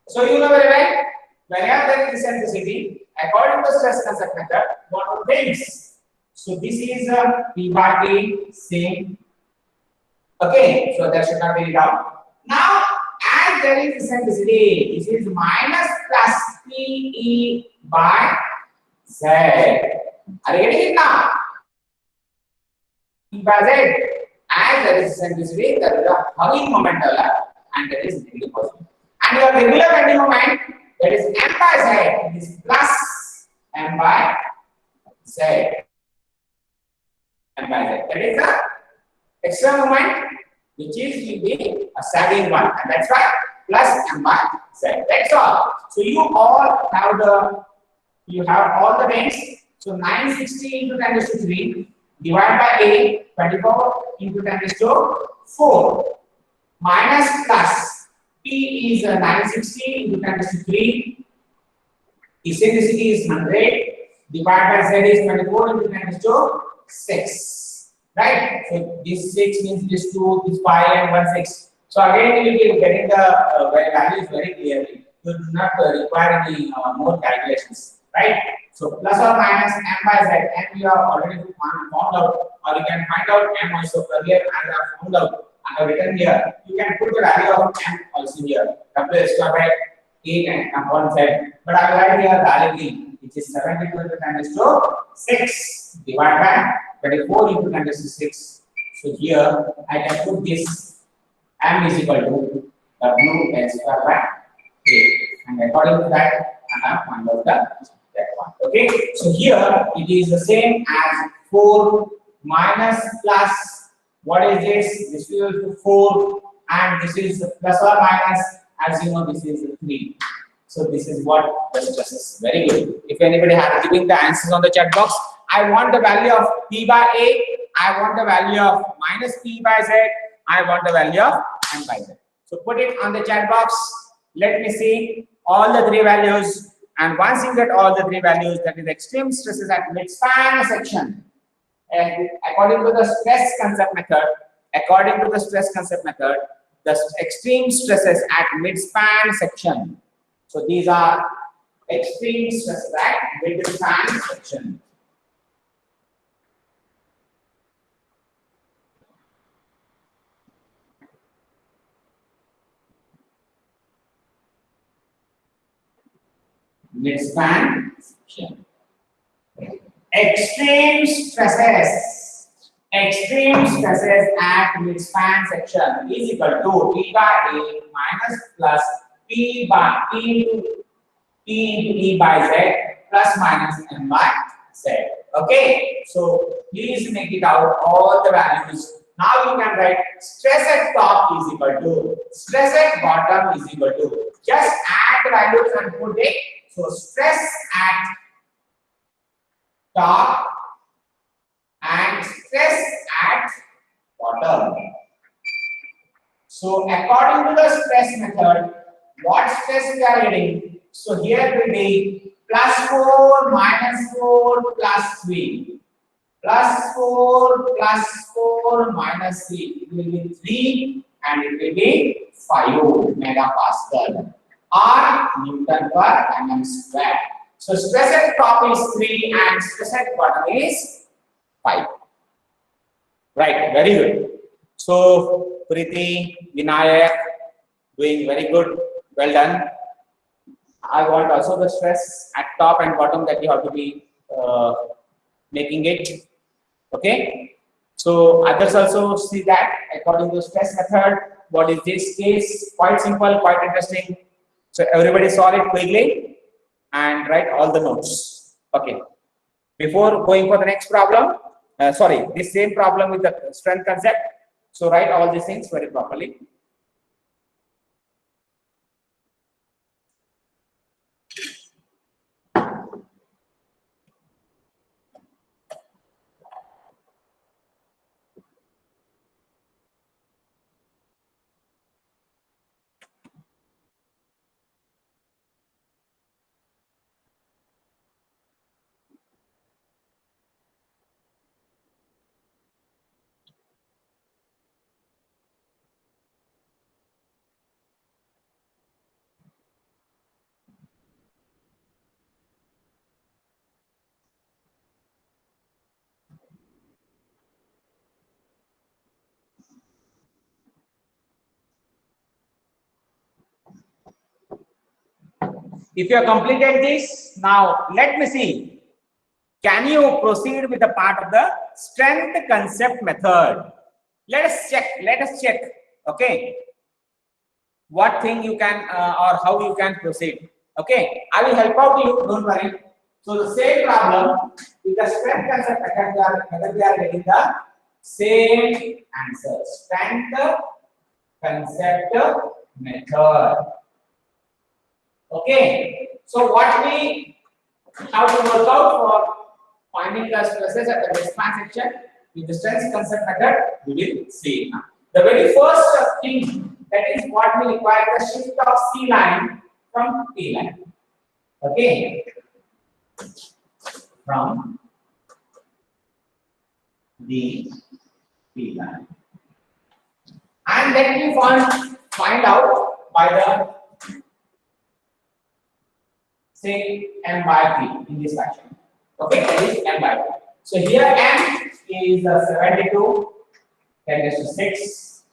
So you know very well, whenever there is eccentricity, according to the stress concept method, what are things? So this is P by T, same. Okay, so there should not be any doubt. Now, as there is eccentricity, this is minus plus PE by Z. Are you getting it now? P by Z. As there is eccentricity, there is a hugging moment developed, and there is negative positive. And your regular bending moment, that is M by Z, is plus M by Z. M by Z. That is the extra moment, which is will be a sagging one, and that's why plus M by Z. That's all. So you all have all the bends. So 960 into 10 raised to 3 divided by 8, 24 into 10 raised to 4 minus plus P is 960 into 10 raised to 3. Eccentricity is 100 divided by Z is 24 into 10 raised to 6. Right? So this 6 means this 2, this 5, and 1 6. So again, you will be getting the values very clearly. You do not require any more calculations. Right? So plus or minus M by Z, and we have already found out, or you can find out M also earlier, and I have found out. I have written here. You can put the value of M also here. W square by 8 and 1 Z. But I will write here directly, which is 72 into 10 raised to 6 divided by 24 into 10 raised to 6. So here I can put this M is equal to W L square by 8. And according to that, I have found out that one. Okay. So here it is the same as 4 minus plus, what is this? This is 4 and this is plus or minus, as you know, this is 3. So this is what the stress is. Very good. If anybody has giving the answers on the chat box, I want the value of P by A, I want the value of minus P by Z, I want the value of M by Z. So put it on the chat box. Let me see all the 3 values. And once you get all the 3 values, that is extreme stresses at midspan section. And according to the stress concept method, the extreme stresses at midspan section. So these are extreme stresses at midspan section. Midspan section. Extreme stresses at midspan section is equal to P by A minus plus P into E by Z plus minus M by Z. Okay, so please make it out all the values. Now you can write stress at top is equal to stress at bottom is equal to, just add values and put it. So stress at top and stress at bottom. So according to the stress method, what stress we are getting? So here will be plus 4 minus 4 plus 3. Plus 4 plus 4 minus 3. It will be 3 and it will be 5 megapascal or Newton per mm square. So stress at top is 3 and stress at bottom is 5. Right, very good. So Preeti, Vinayak, doing very good. Well done. I want also the stress at top and bottom that you have to be making it. Okay. So others also see that according to stress method. What is this case? Quite simple, quite interesting. So everybody saw it quickly and write all the notes. Okay. Before going for the next problem, sorry, this same problem with the strength concept. So write all these things very properly. If you have completed this, now let me see. Can you proceed with the part of the strength concept method? Let us check. Okay. What thing you can or how you can proceed. Okay. I will help out you, don't worry. So the same problem with the strength concept method, we are getting the same answer. Strength concept method. Okay, so what we have to work out for finding the stresses at the midspan section with the stress concept method, we will see now. The very first thing, that is what we require, the shift of C line from P line. Okay, from the P line, and then we find out by the say M by P in this fashion. Okay, that is M by P. So here M is 72, 10 raised to 6.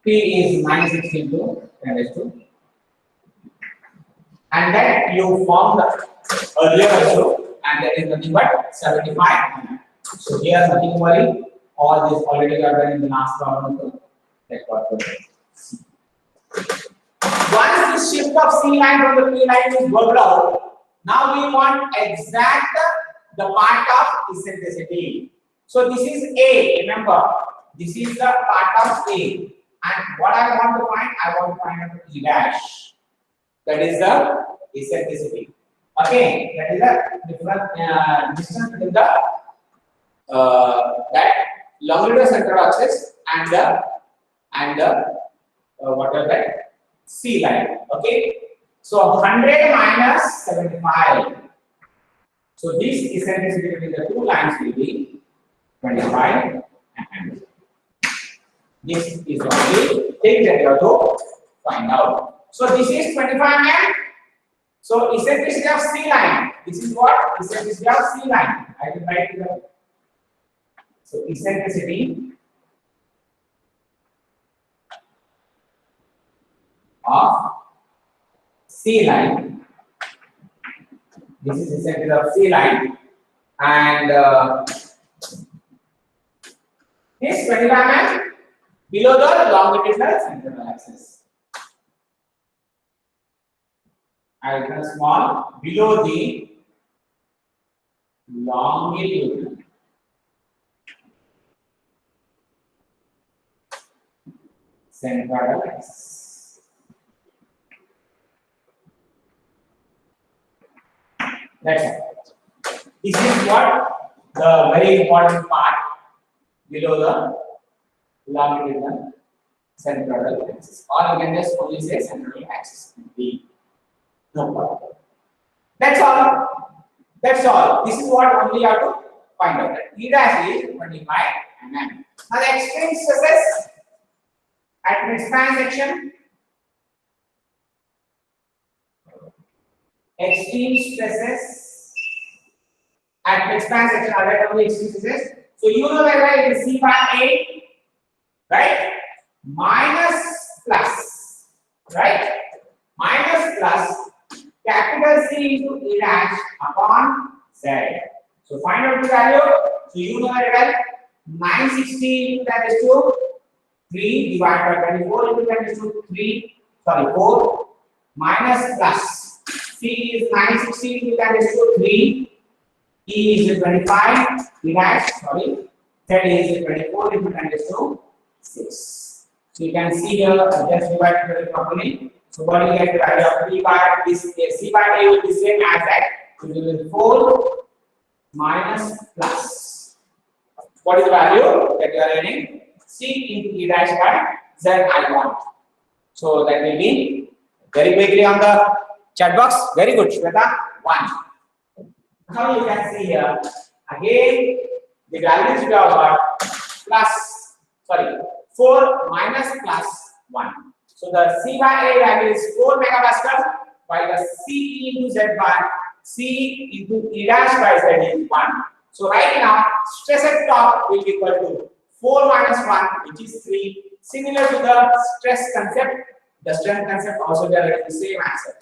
P is minus 16 10 raised to. And then you form the earlier also, and that is nothing but 75. So here nothing worry. All this already are done in the last problem. So that's what we do. Once the shift of C line from the P line is worked out, now we want exact the part of eccentricity. So this is A, remember, this is the part of A. And what I want to find, I want to find out E dash. That is the eccentricity. Okay, that is the different distance between the that longitudinal center of axis and the whatever that C line. Okay, so 100 minus 75. So this eccentricity between the two lines will be 25, and this is only thing that you have to find out. So this is 25 and so eccentricity of C line. This is what? Eccentricity of C line. I will write it down. So eccentricity of C line. This is eccentricity of C line, and this 25 and below the longitudinal central axis. I written small below the longitudinal central axis. That's it. This is what the very important part below the longitudinal central axis, or you can just only say central axis. B. No problem. That's all. That's all. This is what only you have to find out. E dash is 25 mm. Now the extreme stresses at mid-span section. Extreme stresses at mid-span section are that only extreme stresses. So you know that it is C bar A, right? Minus plus, right? Minus plus capital C into E dash upon Z. So find out the value. So you know it well. 960 into 10 is to 3 divided by 24 into 10 is to 4 minus plus C is 960 into 10 is to 3, E is 25, E dash, sorry, Z is 24 into 10 is to 6. So you can see here, just divide very properly. So what you get the value of P bar, this C bar A will be same as that. So it will be 4 minus plus. What is the value that you are getting? C into E dash by Z I want. So that will be very quickly on the chat box. Very good, Shweta. 1. Now you can see here again the values we have got plus, sorry, 4 minus plus 1. So the C by A value is 4 megapascal, while the C into Z by C into E dash by Z is 1. So right now stress at top will be equal to 4 minus 1, which is 3. Similar to the stress concept, the strength concept also they are the same answer.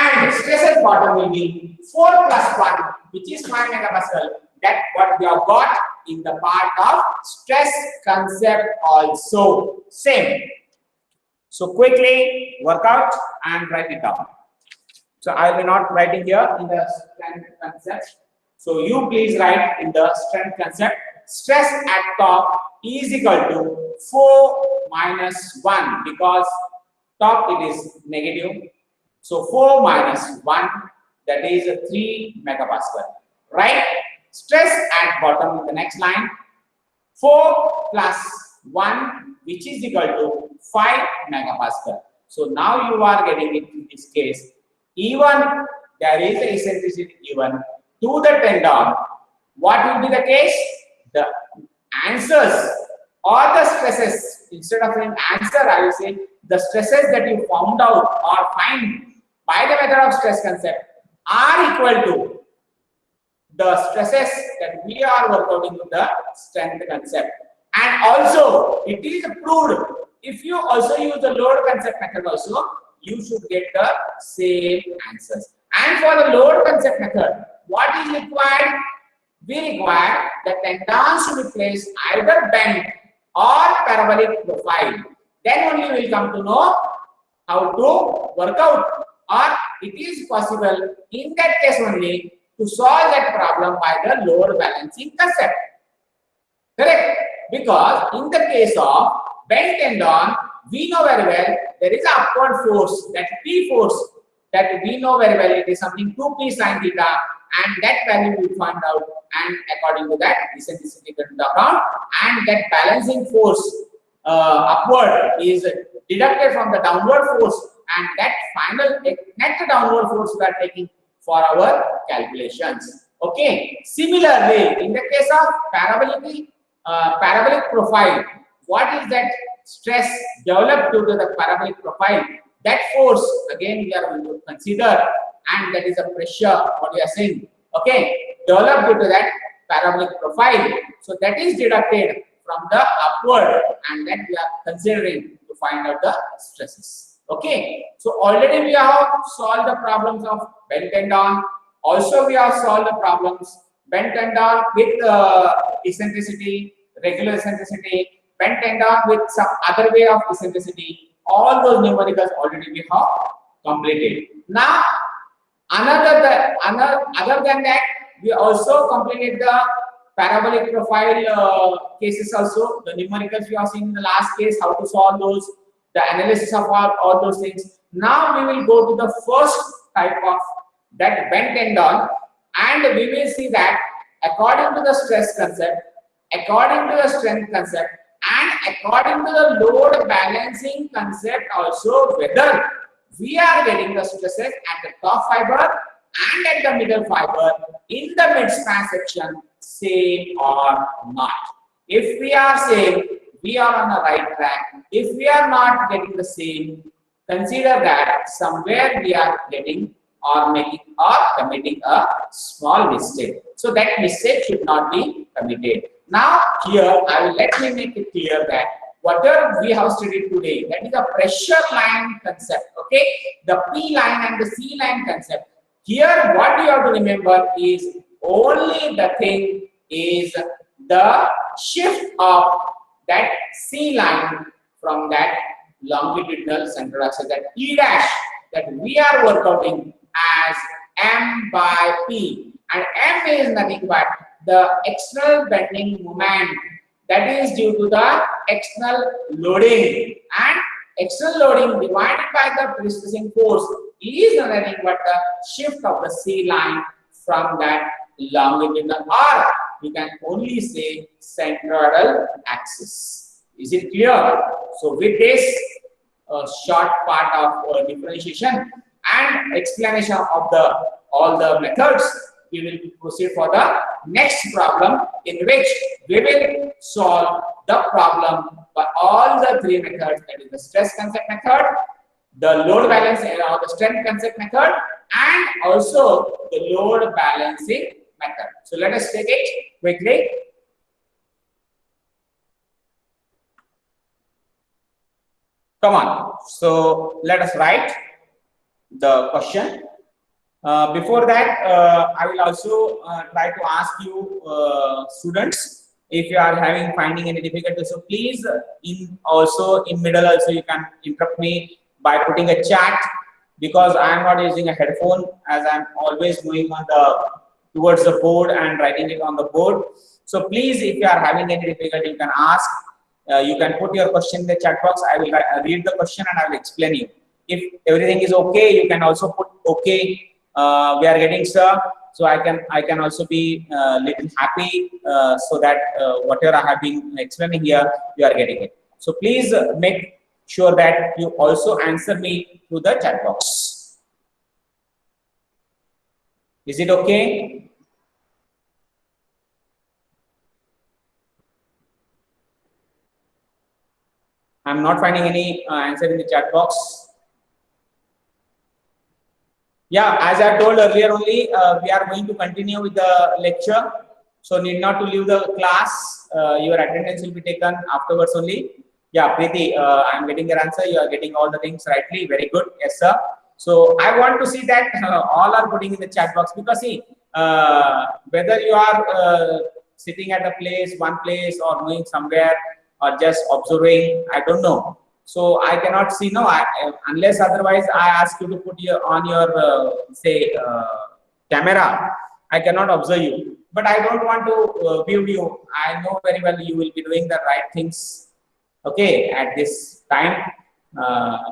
And stress at bottom will be 4 plus 1, which is 5 megapascal. That's what we have got in the part of stress concept also. Same. So quickly work out and write it down. So I will be not writing here in the strength concept. So you please write in the strength concept. Stress at top is equal to 4 minus 1 because top it is negative. So 4 minus 1, that is 3 megapascal. Right? Stress at bottom in the next line. 4 plus 1, which is equal to 5 megapascal. So now you are getting it in this case. Even there is a eccentricity given to the tendon. What will be the case? The answers or the stresses, instead of saying answer, I will say the stresses that you found out or find by the method of stress concept are equal to the stresses that we are working with the strength concept. And also it is proved, if you also use the load concept method also, you should get the same answers. And for the load concept method, what is required? We require the tendons to be placed either bent or parabolic profile. Then only we will come to know how to work out, or it is possible in that case only to solve that problem by the load balancing concept. Correct? Because in the case of bent tendon, we know very well there is an upward force, that P force, that we know very well it is something 2P sin theta, and that value we find out, and according to that eccentricity into account, and that balancing force upward is deducted from the downward force, and that final net downward force we are taking for our calculations. Okay. Similarly, in the case of parabolic profile, what is that stress developed due to the parabolic profile? That force again we are going to consider, and that is a pressure, what we are saying, okay, developed due to that parabolic profile. So that is deducted from the upward, and that we are considering to find out the stresses. Okay, so already we have solved the problems of bent tendon. Also we have solved the problems bent tendon with eccentricity, regular eccentricity, bent tendon with some other way of eccentricity. All those numericals already we have completed. Now, other than that, we also completed the parabolic profile cases also. The numericals we have seen in the last case, how to solve those, the analysis of all those things. Now we will go to the first type of that bent tendon, and we will see that according to the stress concept, according to the strength concept, and according to the load balancing concept also, whether we are getting the stresses at the top fiber and at the middle fiber in the mid-span section same or not. If we are saying we are on the right track, if we are not getting the same, consider that somewhere we are getting or making or committing a small mistake. So that mistake should not be committed. Now here let me make it clear that whatever we have studied today, that is a pressure line concept, okay, the P line and the C line concept. Here what you have to remember is only the thing is the shift of that C line from that longitudinal center axis, that E dash, that we are working as M by P, and M is nothing but the external bending moment that is due to the external loading, and external loading divided by the pre-stressing force is nothing but the shift of the C line from that longitudinal, or we can only say centroidal axis. Is it clear? So with this short part of differentiation and explanation of all the methods, we will proceed for the next problem, in which we will solve the problem by all the three methods, that is the stress concept method, the load balancing or the strength concept method, and also the load balancing method. So let us take it quickly. Come on. So let us write the question. Before that, I will also try to ask you students, if you are finding any difficulty, so please in middle also you can interrupt me by putting a chat, because I am not using a headphone, as I am always going on towards the board and writing it on the board. So please, if you are having any difficulty, you can ask. You can put your question in the chat box. I will read the question and I will explain you. If everything is okay, you can also put okay. We are getting sir, so I can also be little happy, so that whatever I have been explaining here, you are getting it. So please make sure that you also answer me through the chat box. Is it okay? I'm not finding any answer in the chat box. Yeah, as I told earlier only, we are going to continue with the lecture. So need not to leave the class. Your attendance will be taken afterwards only. Yeah, Preeti, I'm getting your answer. You are getting all the things rightly. Very good. Yes, sir. So I want to see that all are putting in the chat box, because see, whether you are sitting at a place, one place, or going somewhere, or just observing, I don't know. So I cannot see, no, unless otherwise I ask you to put on your say camera. I cannot observe you, but I don't want to view you. I know very well you will be doing the right things. Okay, at this time,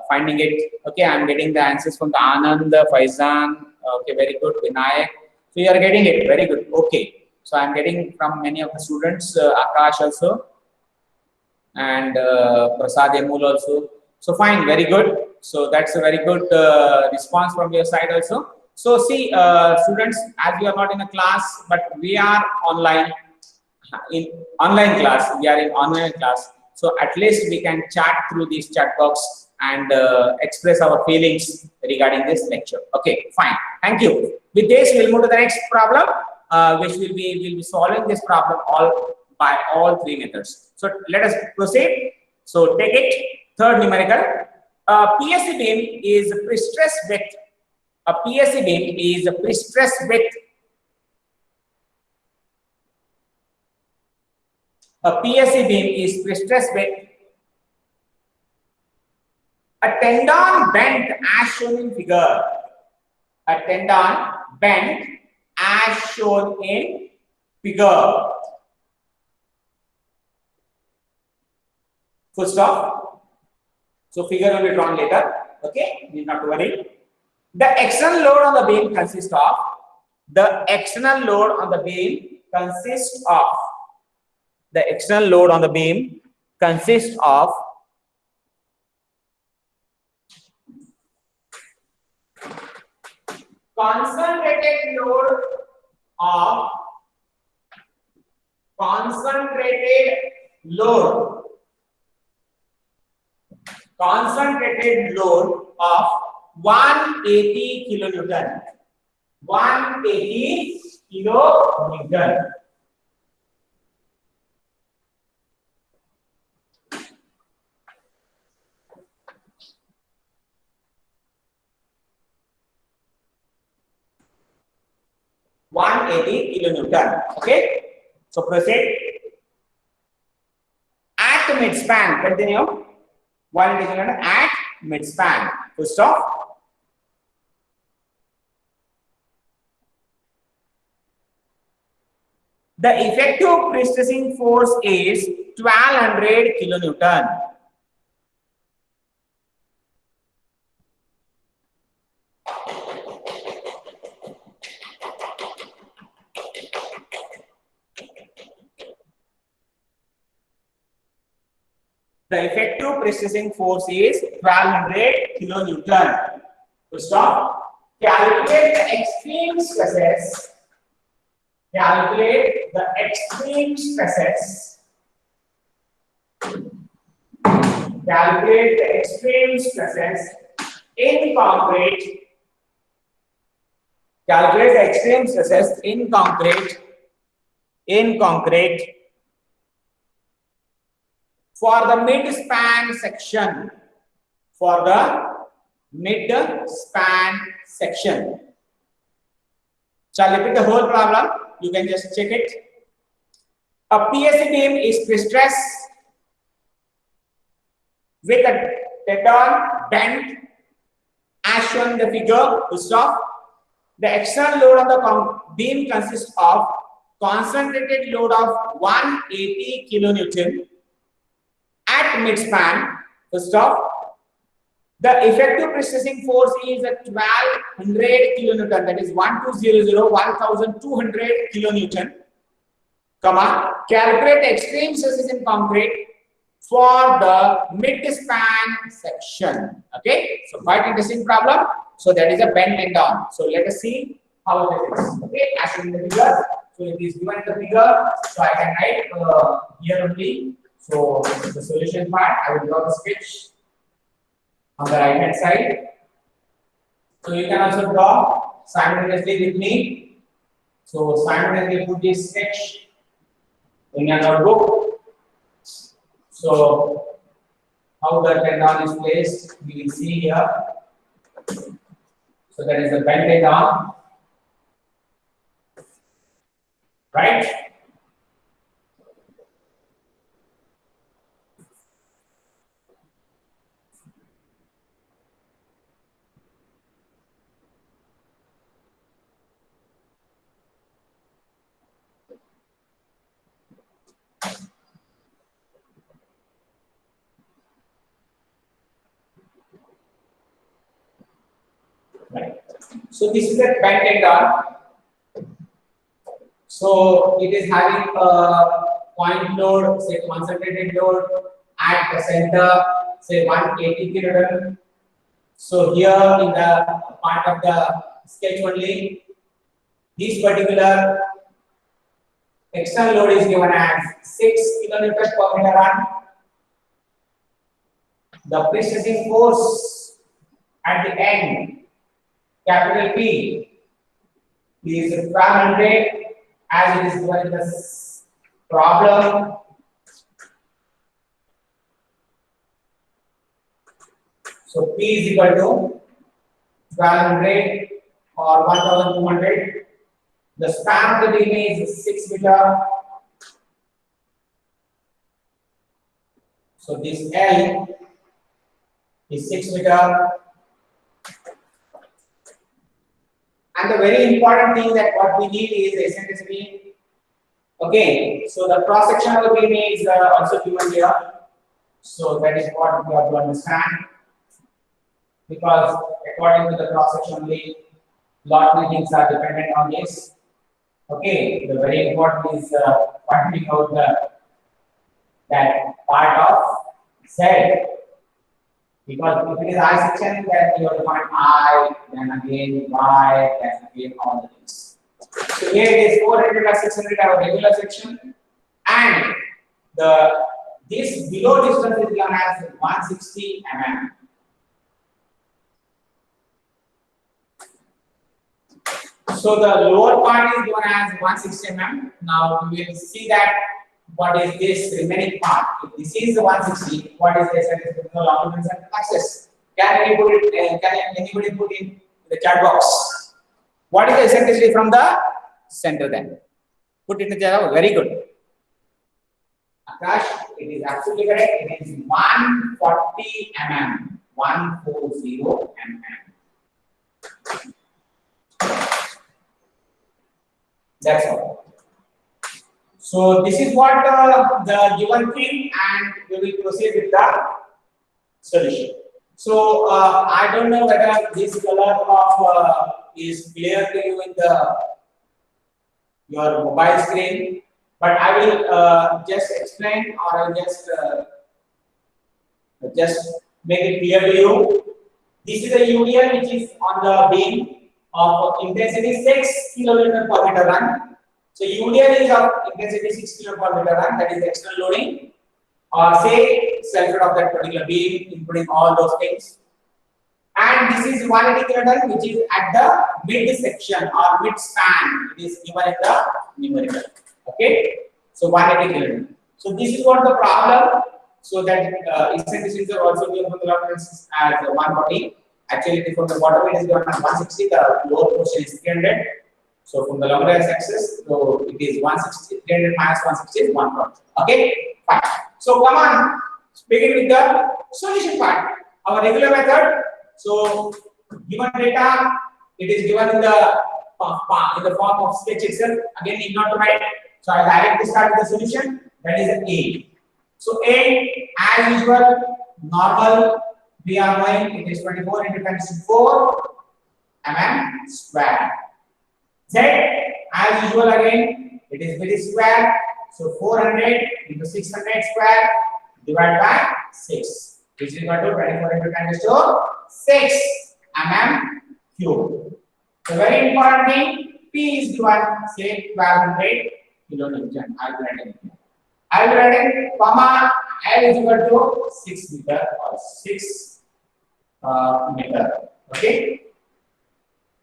finding it. Okay, I'm getting the answers from the Anand, Faizan. Okay, very good, Vinayak. So you are getting it, very good. Okay, so I'm getting from many of the students, Akash also, and Prasad Emul also. So fine, very good. So that's a very good response from your side also. So see, students, as we are not in a class, but we are online, in online class. We are in online class. So at least we can chat through this chat box and express our feelings regarding this lecture. Okay, fine. Thank you. With this, we'll move to the next problem, which will be solving this problem all by all three methods. So let us proceed. So take it. Third numerical. PSC beam is pre-stressed with. A PSC beam is pre-stressed with. A PSC beam is pre-stressed with a tendon bent as shown in figure. A tendon bent as shown in figure. Full stop. So figure will be drawn later. Okay, need not to worry. The external load on the beam consists of. The external load on the beam consists of. The external load on the beam consists of concentrated load of concentrated load of 180 kilonewton. 180 kilonewton. Okay, so proceed. At mid-span, continue. 180 kilonewton at mid-span. Full stop. The effective pre-stressing force is 1200 kilonewton. The effective pre-stressing force is 1200 kilonewton. To stop, calculate the extreme stresses. Calculate the extreme stresses. Calculate the extreme stresses in concrete. Calculate the extreme stresses in concrete. In concrete. For the mid-span section. For the mid-span section. Shall I repeat the whole problem? You can just check it. A PSC beam is pre-stressed with a tendon bent as shown in the figure. To stop. The external load on the beam consists of concentrated load of 180 kilonewton at mid-span. To stop. The effective pre-stressing force is at 1200 kilonewton, that is 1200 kilonewton. Comma, calculate the extreme stresses in concrete for the mid-span section. Okay, so quite interesting problem. So that is a bend tendon. So let us see how it is. Okay, as shown in the figure. So it is given in the figure. So I can write here only. So the solution part, I will draw the sketch on the right hand side. So you can also draw simultaneously with me. So simultaneously put this sketch in your notebook. So how the tendon is placed, we will see here. So that is the bent tendon, right? Right. So this is a bent tendon. So it is having a point load, say concentrated load at the center, say 180 kilonewton. So here in the part of the sketch only, this particular external load is given as 6 kilonewtons per meter run. The precessing force at the end, capital P, is 1200 as it is given in this problem. So P is equal to 1200 or 1200. The span of the beam is 6 meter. So this L is 6 meter. And the very important thing that what we need is eccentricity. Okay, so the cross section of the beam is also given here. So that is what we have to understand. Because according to the cross section only, lot many things are dependent on this. Okay, the very important is finding out that part of Z. Because if it is I section, then you have to find I, then again Y, then again all the things. So here it is 400 by 600 our regular section, and this below distance is given as 160 mm. So the lower part is given as 160 mm. Now we will see that what is this remaining part. If this is the 160, what is this? No longer axis. Can anybody put in the chat box? What is the eccentricity from the center then? Put it in the chat box. Very good. Akash, it is absolutely correct. It is 140 mm. 140 mm. That's all. So this is what the given thing, and we will proceed with the solution. So I don't know whether this color of is clear to you in your mobile screen, but I will just explain, or I will just make it clear to you. This is a UDL which is on the beam of intensity 6 kilonewton per meter run. So UDL is of intensity 6 kilo per meter run, that is external loading, or say self-load of that particular beam, including all those things. And this is 180 kilonewton, which is at the mid section or mid span. It is given in the numerical. Okay, so 180 kilonewton. So this is what the problem. So that eccentricities are also given from the reference as 140. Actually, from the bottom it is given as 160. The lower portion is 300. So from the longer axis, so it is 160, 300 minus 160 is 140. Okay, fine. So come on, begin with the solution part. Our regular method. So given data, it is given in the form of sketch itself. Again, need not to write. So I directly start with the solution. That is A. So A, as usual, normal. We are going. It is 24 into 10⁴ mm square. Z, as usual again, it is very square. So 400 into 600 square divided by 6, which is equal to 24 into 10⁶ mm cube. The very important thing, P is given, say 1200 kilonewton. I will write in comma L is equal to 6 meter or 6 meter. Okay.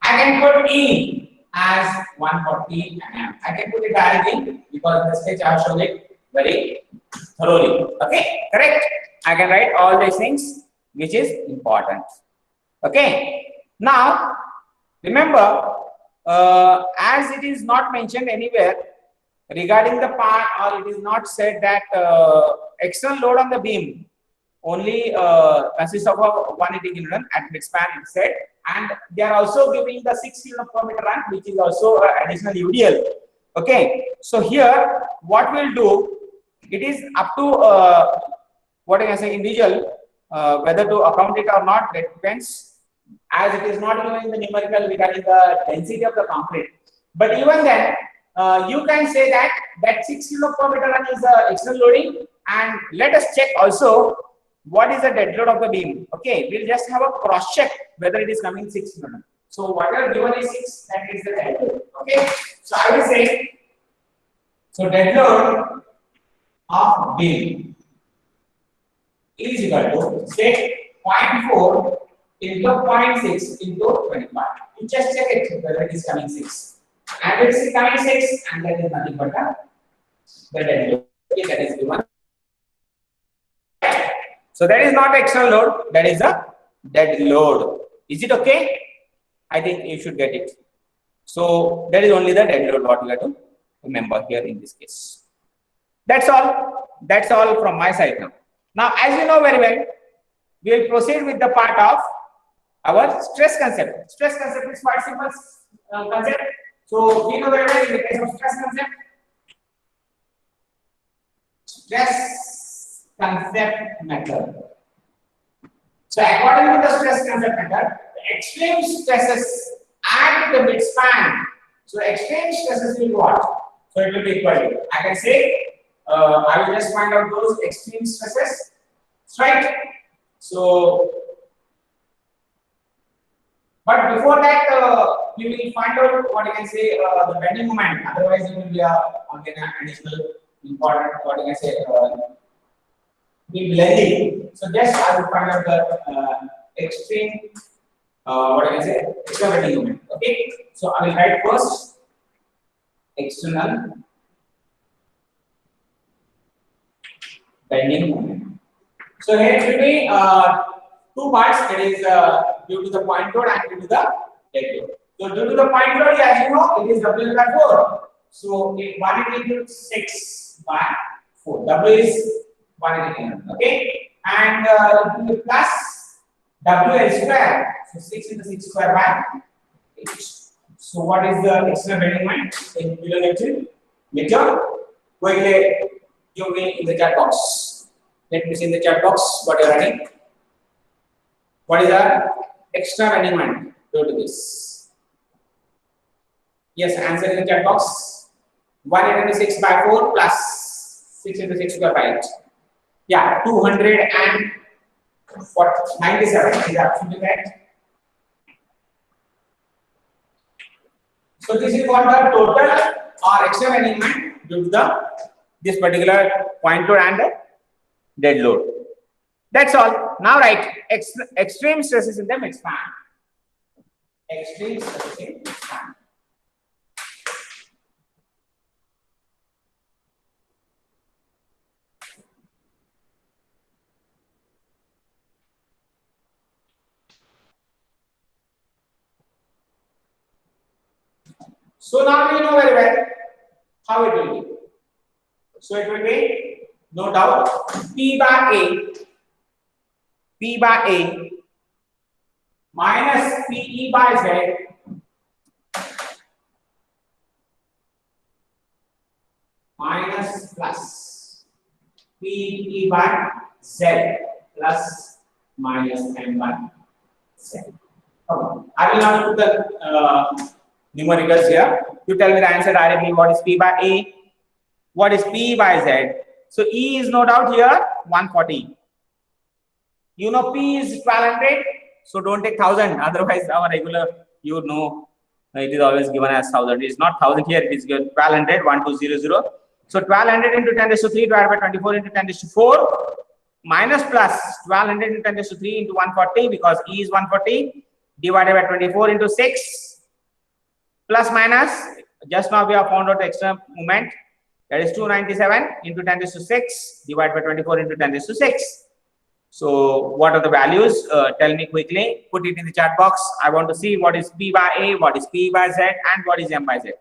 I can put E as 140 mm. I can put it directly because in the sketch I have shown it very thoroughly. Okay, correct. I can write all these things, which is important. Okay. Now, remember, as it is not mentioned anywhere regarding the part, or it is not said that external load on the beam only consists of a 180 kilonewton at midspan, it said, and they are also giving the 6 kilonewton per meter run, which is also additional UDL. Okay, so here what we'll do, it is up to what I can say individual whether to account it or not, that depends, as it is not given in the numerical regarding the density of the concrete. But even then, you can say that 6 kilo per meter run is the external loading, and let us check also what is the dead load of the beam. Okay, we'll just have a cross check whether it is coming 6 kilo. So whatever given is 6, that is the dead load. Okay, so I will say, so dead load of beam is equal to say 0.4 into 0.6 into 25. You just check it whether it is coming 6. And if it is coming 6, and that is nothing but the dead load. Okay, that is given. So that is not external load, that is a dead load. Is it okay? I think you should get it. So that is only the dead load what we have to remember here in this case. That's all. That's all from my side now. Now, as you know very well, we will proceed with the part of our stress concept. Stress concept is quite simple concept. So we know very well in the case of stress concept. Stress concept method. So according to the stress concept method, the extreme stresses at the midspan. So extreme stresses will be what? So it will be equal to, I can say, I will just find out those extreme stresses, right? So, but before that, we will find out what you can say the bending moment. Otherwise, it will be again an additional important what you can say will be lengthy. So just I will find out the extreme what I can say external bending moment. Okay. So I will write first external bending moment. So here it will be two parts. It is due to the point load and due to the dead load. So due to the point load, as you know, it is W by 4. So 180 into 6 by 4. W is 180. Okay, and plus WL square. So 6 into 6 square by 8. So what is the external bending moment in kilonewton meter? Quickly give me in the chat box. Let me see in the chat box what you are writing. What is the extra bending moment due to this? Yes, answer in the chat box. 1 into 6 by 4 plus 6 into 6 square by 8. Yeah, 297 is absolutely correct. So this is what the total or extra bending moment due to this particular point load and the dead load. That's all. Now write extreme stresses in the midspan. Extreme stresses in midspan. So now we know very well how it will be. So it will be no doubt P by A minus PE by Z minus plus PE by Z plus minus M by Z. Okay. I will not put the numericals here. You tell me the answer directly. What is P by A? What is P by Z? So E is no doubt here 140. You know P is 1200. So don't take 1000. Otherwise, our regular, you know, it is always given as 1000. It is not 1000 here. It is given 1200, 1200. So 1200 into 10 raised to 3 divided by 24 into 10 raised to 4 minus plus 1200 into 10 raised to 3 into 140 because E is 140 divided by 24 into 6 plus minus. Just now we have found out the extra moment. That is 297 into 10 raised to 6 divided by 24 into 10 raised to 6. So what are the values? Tell me quickly. Put it in the chat box. I want to see what is P by A, what is P by Z, and what is M by Z.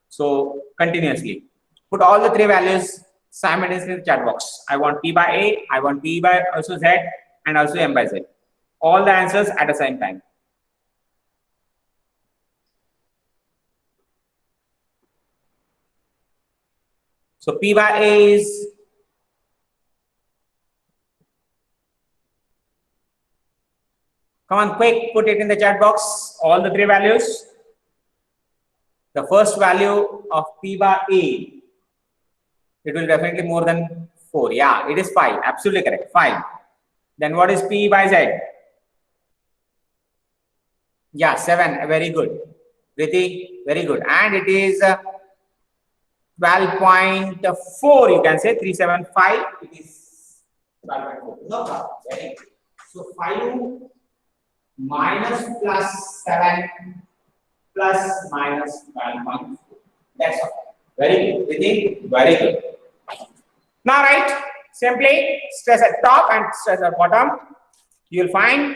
So continuously put all the three values simultaneously in the chat box. I want P by A, I want P by also Z, and also M by Z. All the answers at the same time. So P by A is Come on, quick, put it in the chat box, all the three values. The first value of P bar A, it will definitely more than 4. Yeah, it is 5. Absolutely correct. 5. Then what is P by Z? Yeah, 7. Very good. Priti, very good. And it is 12.4. You can say 375. It is 12.4. No problem. Very good. So 5 minus plus 7 plus minus 12.4. That's all. Very good. Priti, very good. Now write simply stress at top and stress at bottom. You will find.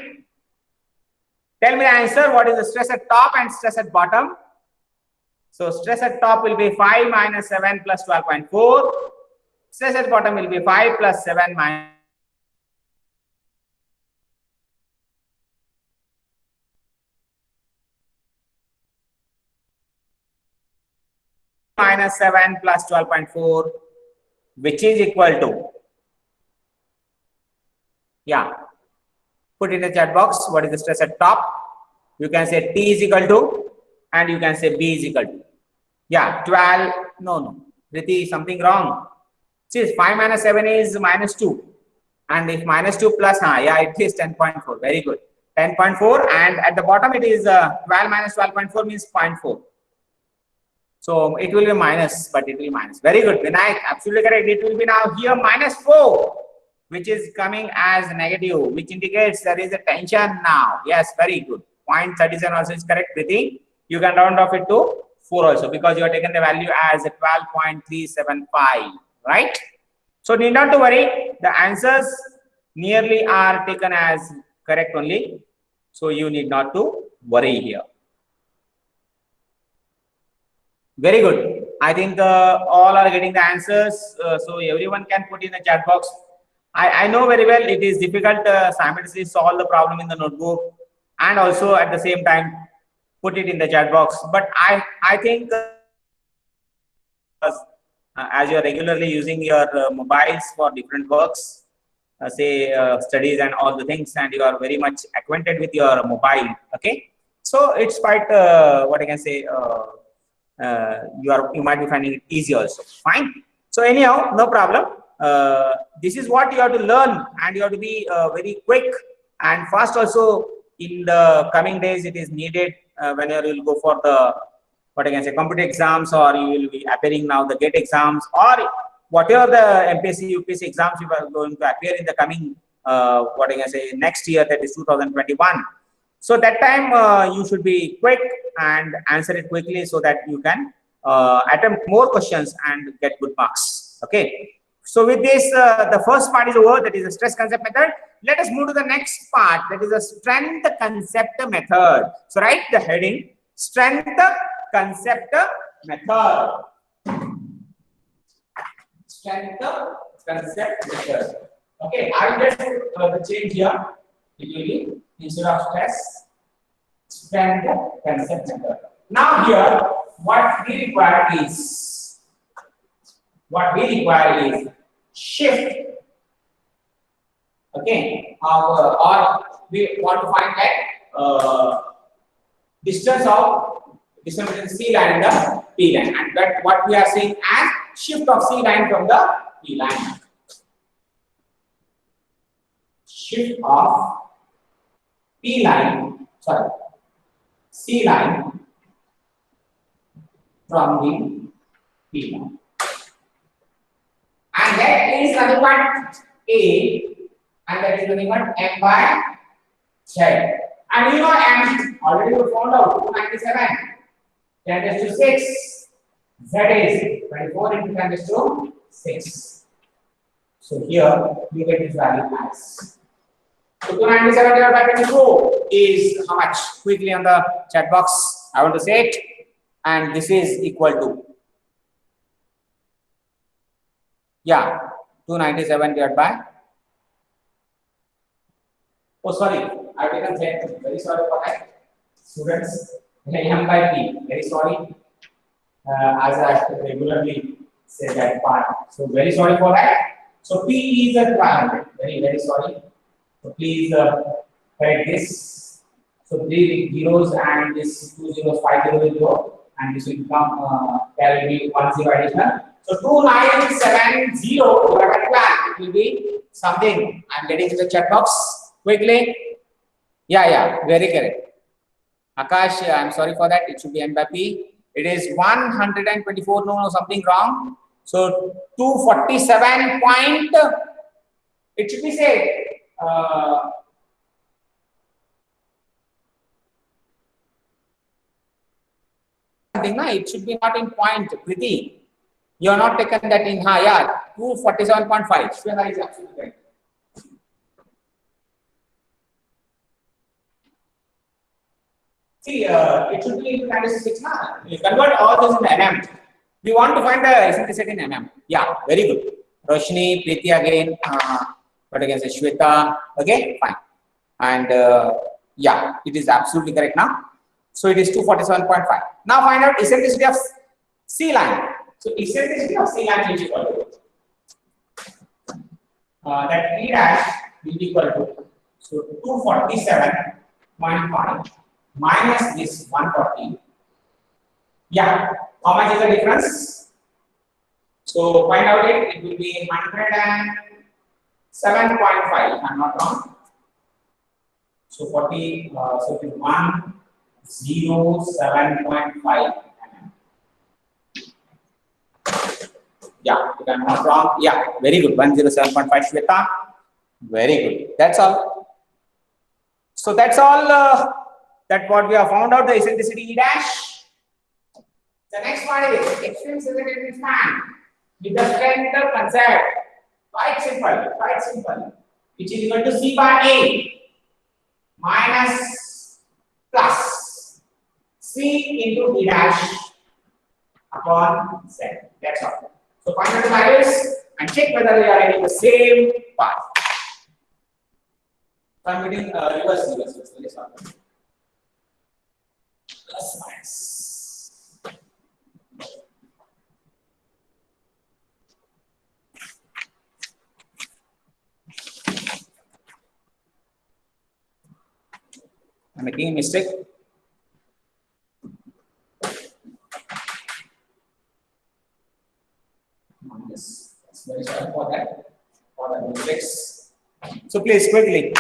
Tell me the answer. What is the stress at top and stress at bottom? So stress at top will be 5 minus 7 plus 12.4. Stress at bottom will be 5 plus 7 minus 7 plus 12.4, which is equal to, yeah, put in the chat box what is the stress at top. You can say T is equal to, and you can say B is equal to, yeah, 12. No, Priti, something wrong. See, 5 minus 7 is minus 2, and if minus 2 plus, yeah, it is 10.4. Very good, 10.4, and at the bottom it is 12 minus 12.4 means 0.4. So it will be minus, but it will be minus. Very good, Vinayak, absolutely correct. It will be now here minus 4, which is coming as negative, which indicates there is a tension now. Yes, very good. 0.37 also is correct, Priti. You can round off it to 4 also, because you have taken the value as 12.375, right? So need not to worry. The answers nearly are taken as correct only. So you need not to worry here. Very good. I think all are getting the answers. So everyone can put in the chat box. I know very well it is difficult simultaneously solve the problem in the notebook and also at the same time put it in the chat box. But I think as you are regularly using your mobiles for different works, say studies and all the things, and you are very much acquainted with your mobile. Okay, so it's quite what I can say. You might be finding it easy also. Fine. So anyhow, no problem. This is what you have to learn, and you have to be very quick and fast also. In the coming days, it is needed whenever you will go for the what I can say computer exams, or you will be appearing now the GATE exams, or whatever the MPSC, UPSC exams you are going to appear in the coming what I can say next year, that is 2021. So that time you should be quick and answer it quickly so that you can attempt more questions and get good marks. Okay. So with this, the first part is over. That is the stress concept method. Let us move to the next part. That is the strength concept method. So write the heading: strength concept method. Strength concept method. Okay. I will just the change here. It will be instead of stress, strength concept method. Now here, what we require is shift. Okay, or we want to find that distance between C line and the P line, and that what we are saying as shift of C line from the P line. Shift of P line, sorry, C line from the P line. And that is nothing but A, and that is nothing but M by Z. And you know M, already we found out 297, 10 raised to 6. Z is 24 into 10 raised to 6. So here we get this value as. So 297 divided by 22 is how much? Quickly on the chat box. I want to say it. And this is equal to, yeah, 297 divided by, oh sorry, I didn't say, very sorry for that. Students, M by P, very sorry. As I regularly say that part. So very sorry for that. So P is at 500. Very sorry. So please correct this. So 3 zeros and this 2 zeros, 5 zeros will go, and this will become there will be 1 0 additional. So 2970, you have a plan. It will be something. I'm getting to the chat box quickly. Yeah, very correct. Akash, I'm sorry for that. It should be N by P. It is 124. No, something wrong. So 247 point. It should be said. It should be not in point, Priti. You are not taken that in yeah, 247.5. Shweta is absolutely right. See, it should be into 96 now. You convert all this into mm. We want to find the eccentricity in mm. Yeah, very good. Roshni, Preeti again, but again, Shweta. Okay, fine. And yeah, it is absolutely correct now. So it is 247.5. Now find out eccentricity of C line. So eccentricity of C line is equal to that E dash will be equal to so 247.5 minus this 140. Yeah, how much is the difference? So find out it will be 107.5. I'm not wrong. So 40, so it is 107.5. Yeah, if I'm not wrong. Yeah, very good. 107.5 Shweta. Very good. That's all. So that's all that what we have found out the eccentricity E dash. The next one is extreme sensitivity span with the strength concept. Quite simple, which is equal to C by A minus plus C into E dash upon Z. That's all. So find out the values and check whether they are in the same path. So I'm getting reverse. Plus minus. I'm making a mistake. Minus. Very sorry for that. For the mistakes. So please quickly.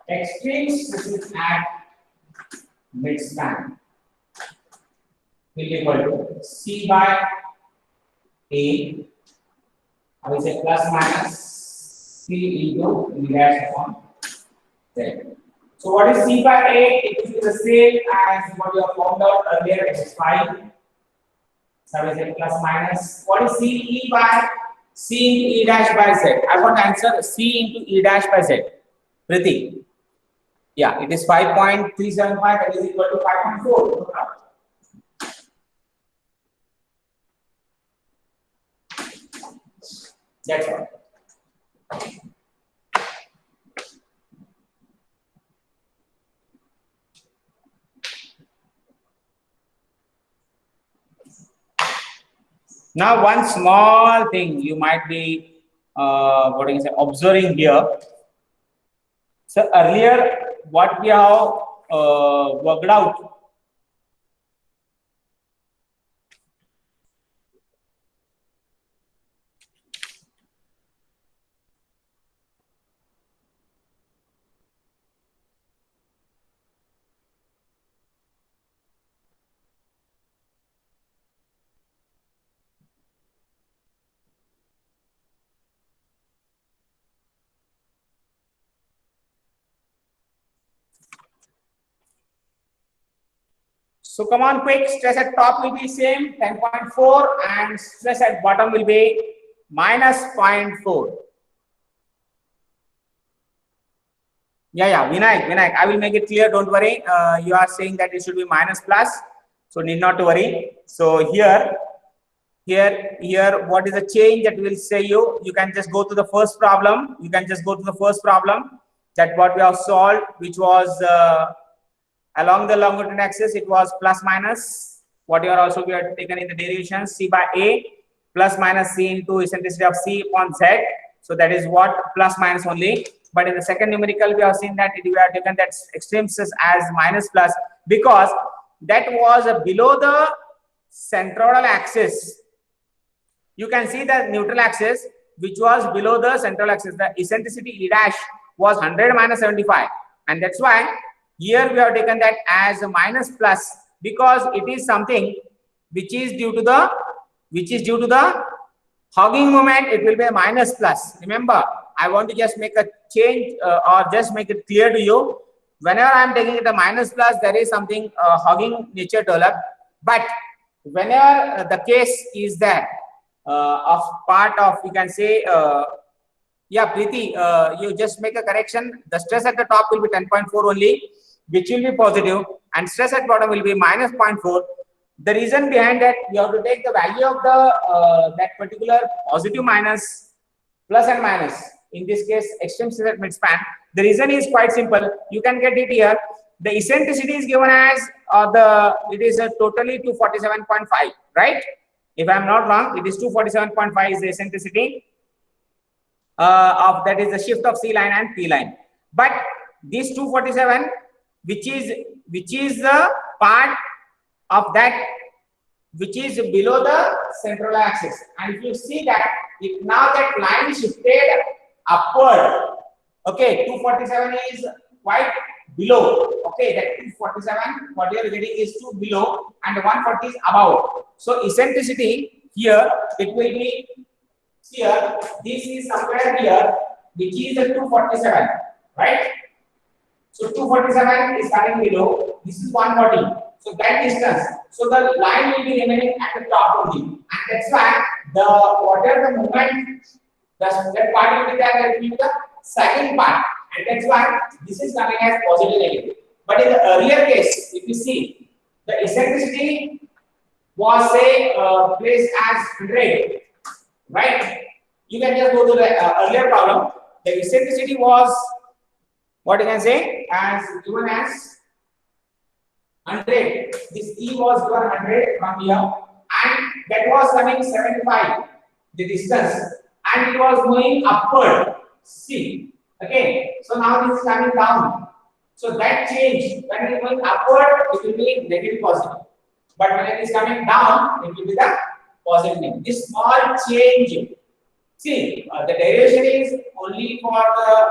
Extreme stresses at midspan will be equal to C by A. I will say plus minus C into E dash upon Z. So what is C by A? It is the same as what you have found out earlier. It is 5. So I will say plus minus. What is C E by C into E dash by Z? I want to answer C into E dash by Z. Priti. Yeah, it is 5.375. That is equal to 5.4. That's all. Now, one small thing you might be what do you say, observing here. So earlier, what we have worked out. So come on quick, stress at top will be same 10.4 and stress at bottom will be minus 0.4. Yeah, Vinayak, I will make it clear, don't worry. You are saying that it should be minus plus, so need not to worry. So here, what is the change that will say you? You can just go to the first problem. That what we have solved, which was along the longitudinal axis, it was plus minus. What you are also we are taken in the derivation, C by A plus minus C into eccentricity of C upon Z. So that is what plus minus only. But in the second numerical, we have seen that we have taken that extreme stress as minus plus because that was below the centroidal axis. You can see the neutral axis, which was below the central axis. The eccentricity E dash was 100 minus 75, and that's why here we have taken that as a minus plus because it is something which is due to the hogging moment. It will be a minus plus. Remember, I want to just make a change or just make it clear to you. Whenever I am taking it a minus plus, there is something hogging nature developed. But whenever the case is there of part of, you can say, yeah, Preeti, you just make a correction. The stress at the top will be 10.4 only, which will be positive, and stress at bottom will be minus 0.4. The reason behind that, you have to take the value of the that particular positive minus plus and minus. In this case, extreme stress at midspan. The reason is quite simple. You can get it here. The eccentricity is given as it is a totally 247.5, right? If I am not wrong, it is 247.5 is the eccentricity of that is the shift of C line and P line. But this 247, which is the part of that which is below the central axis, and if you see that if now that line shifted upward, okay, 247 is quite below, okay, that 247 what you are getting is 2 below and 140 is above. So eccentricity here it will be here, this is somewhere here, which is the 247, right? So 247 is coming below, this is 140. So that distance, so the line will be remaining at the top only, and that's why the whatever the movement, that part will be there, that will be the second part, and that's why this is coming as positive negative. But in the earlier case, if you see, the eccentricity was say placed as 100, right? You can just go to the earlier problem. The eccentricity was what you can say as given as 100. This E was given 100 from here, and that was coming 75 the distance, and it was going upward. See, okay. So now this is coming down. So that change, when it is going upward, it will be negative positive. But when it is coming down, it will be the positive. This small change. See, the derivation is only for the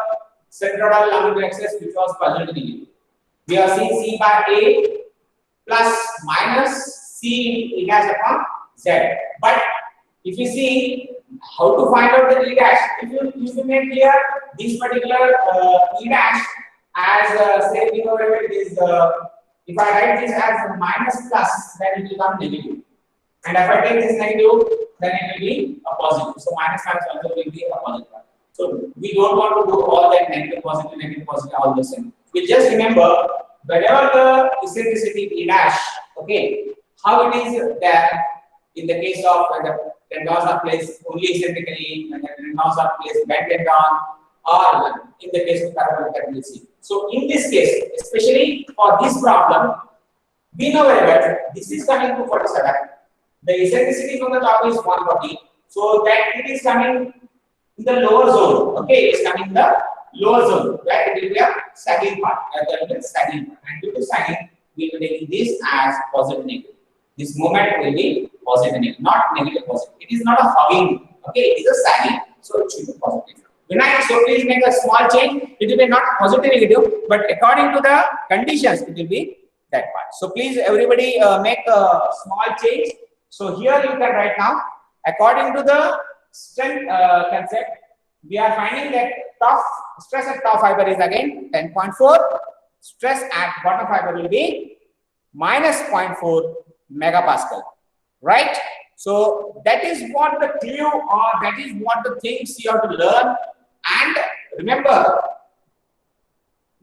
centroidal longitudinal axis, which was positive. We have seen C by A plus minus C E dash upon Z. But if you see how to find out the E dash, if you make clear this particular E dash as say we know it is if I write this as minus plus, then it will become negative. And if I take this negative, then it will be a positive. So minus minus also will be a positive. So we don't want to do all that negative, positive, all the same. We just remember whenever the eccentricity E dash, okay, how it is there in the case of when the tendons are placed only eccentrically, when the tendons are placed bent tendon, or in the case of parabolic tendency. So in this case, especially for this problem, we know very well this is coming to 47. The eccentricity from the top is 140. So that it is coming in the lower zone. Okay, it is coming in the lower zone where it will be a sagging part. That will be sagging part. And due to sagging, we will be taking this as positive negative. This moment will be positive negative, not negative positive. It is not a hugging. Okay, it is a sagging. So it should be positive. Vinayak, so please make a small change. It will be not positive negative, but according to the conditions, it will be that part. So please, everybody, make a small change. So here you can write now, according to the strength concept, we are finding that stress at top fiber is again 10.4. Stress at bottom fiber will be minus 0.4 megapascal, right? So that is what the clue, or that is what the things you have to learn and remember.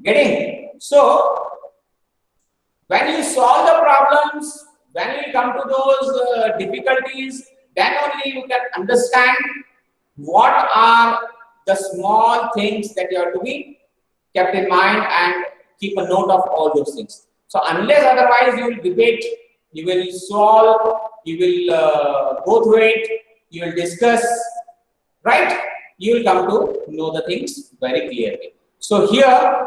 Getting? So when you solve the problems, when you come to those difficulties, then only you can understand what are the small things that you have to be kept in mind and keep a note of all those things. So unless otherwise you will debate, you will solve, you will go through it, you will discuss, right? You will come to know the things very clearly. So here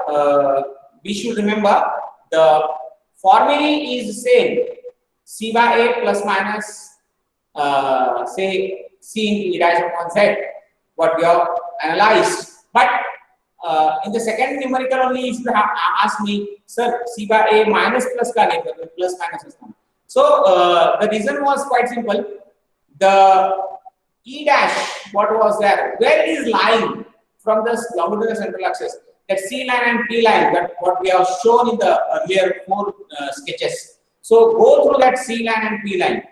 we should remember the formula is the same. C by A plus minus say C into E dash upon Z, what we have analyzed. But in the second numerical only, if you have asked me, sir, C by A minus plus ka plus minus is come. So the reason was quite simple. The E dash, what was there? Where it is lying from the longitudinal central axis? That C line and P line, that what we have shown in the earlier 4 sketches. So go through that C line and P line.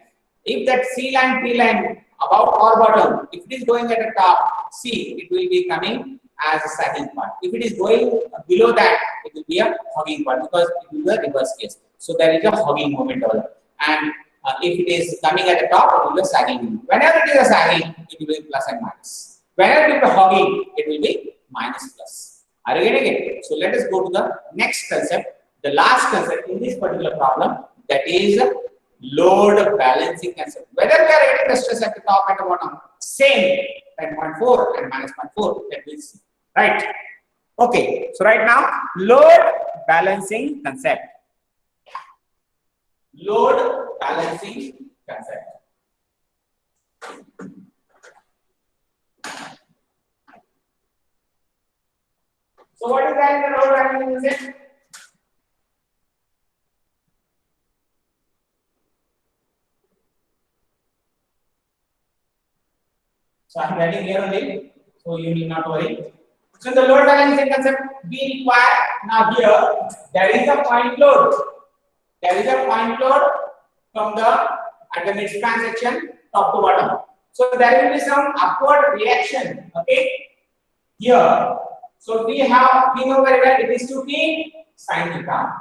If that C line, P line above or bottom, if it is going at the top, C, it will be coming as a sagging part. If it is going below that, it will be a hogging part, because it will be a reverse case. So there is a hogging moment over. And if it is coming at the top, it will be a sagging. Whenever it is a sagging, it will be plus and minus. Whenever it will be hogging, it will be minus plus. Are you getting it? So let us go to the next concept, the last concept in this particular problem, that is load balancing concept. Whether we are getting the stress at the top and the bottom, same 10.4 and minus 0.4, that will see. Right? Okay, so right now, load balancing concept. Load balancing concept. So what is that in the load balancing concept? So I am writing here only, so you need not worry. So in the load balancing concept, we require, now here there is a point load. There is a point load from the at the midspan section, top to bottom. So there will be some upward reaction. Okay, here. So we know very well it is to T sin theta.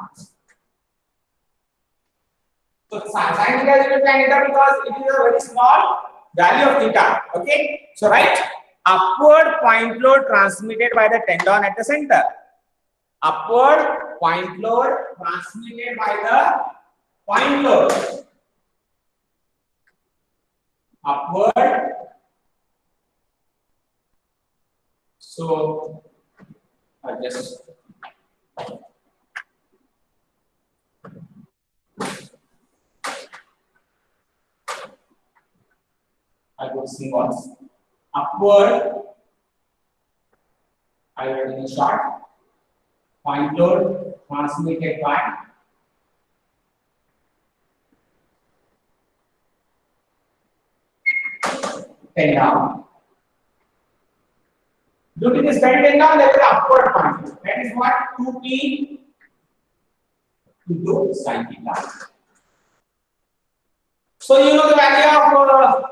So sin theta is equal to tan theta because it is a very small value of theta. Okay, so right, upward point load transmitted by the tendon at the center. Upward point load transmitted by the point load. Upward. So I just I put symbols. Upward, I will write in short. Point load transmitted by tendon. Due to this bend tendon, there is an upward point load. That is what 2P into sin theta. So you know the value of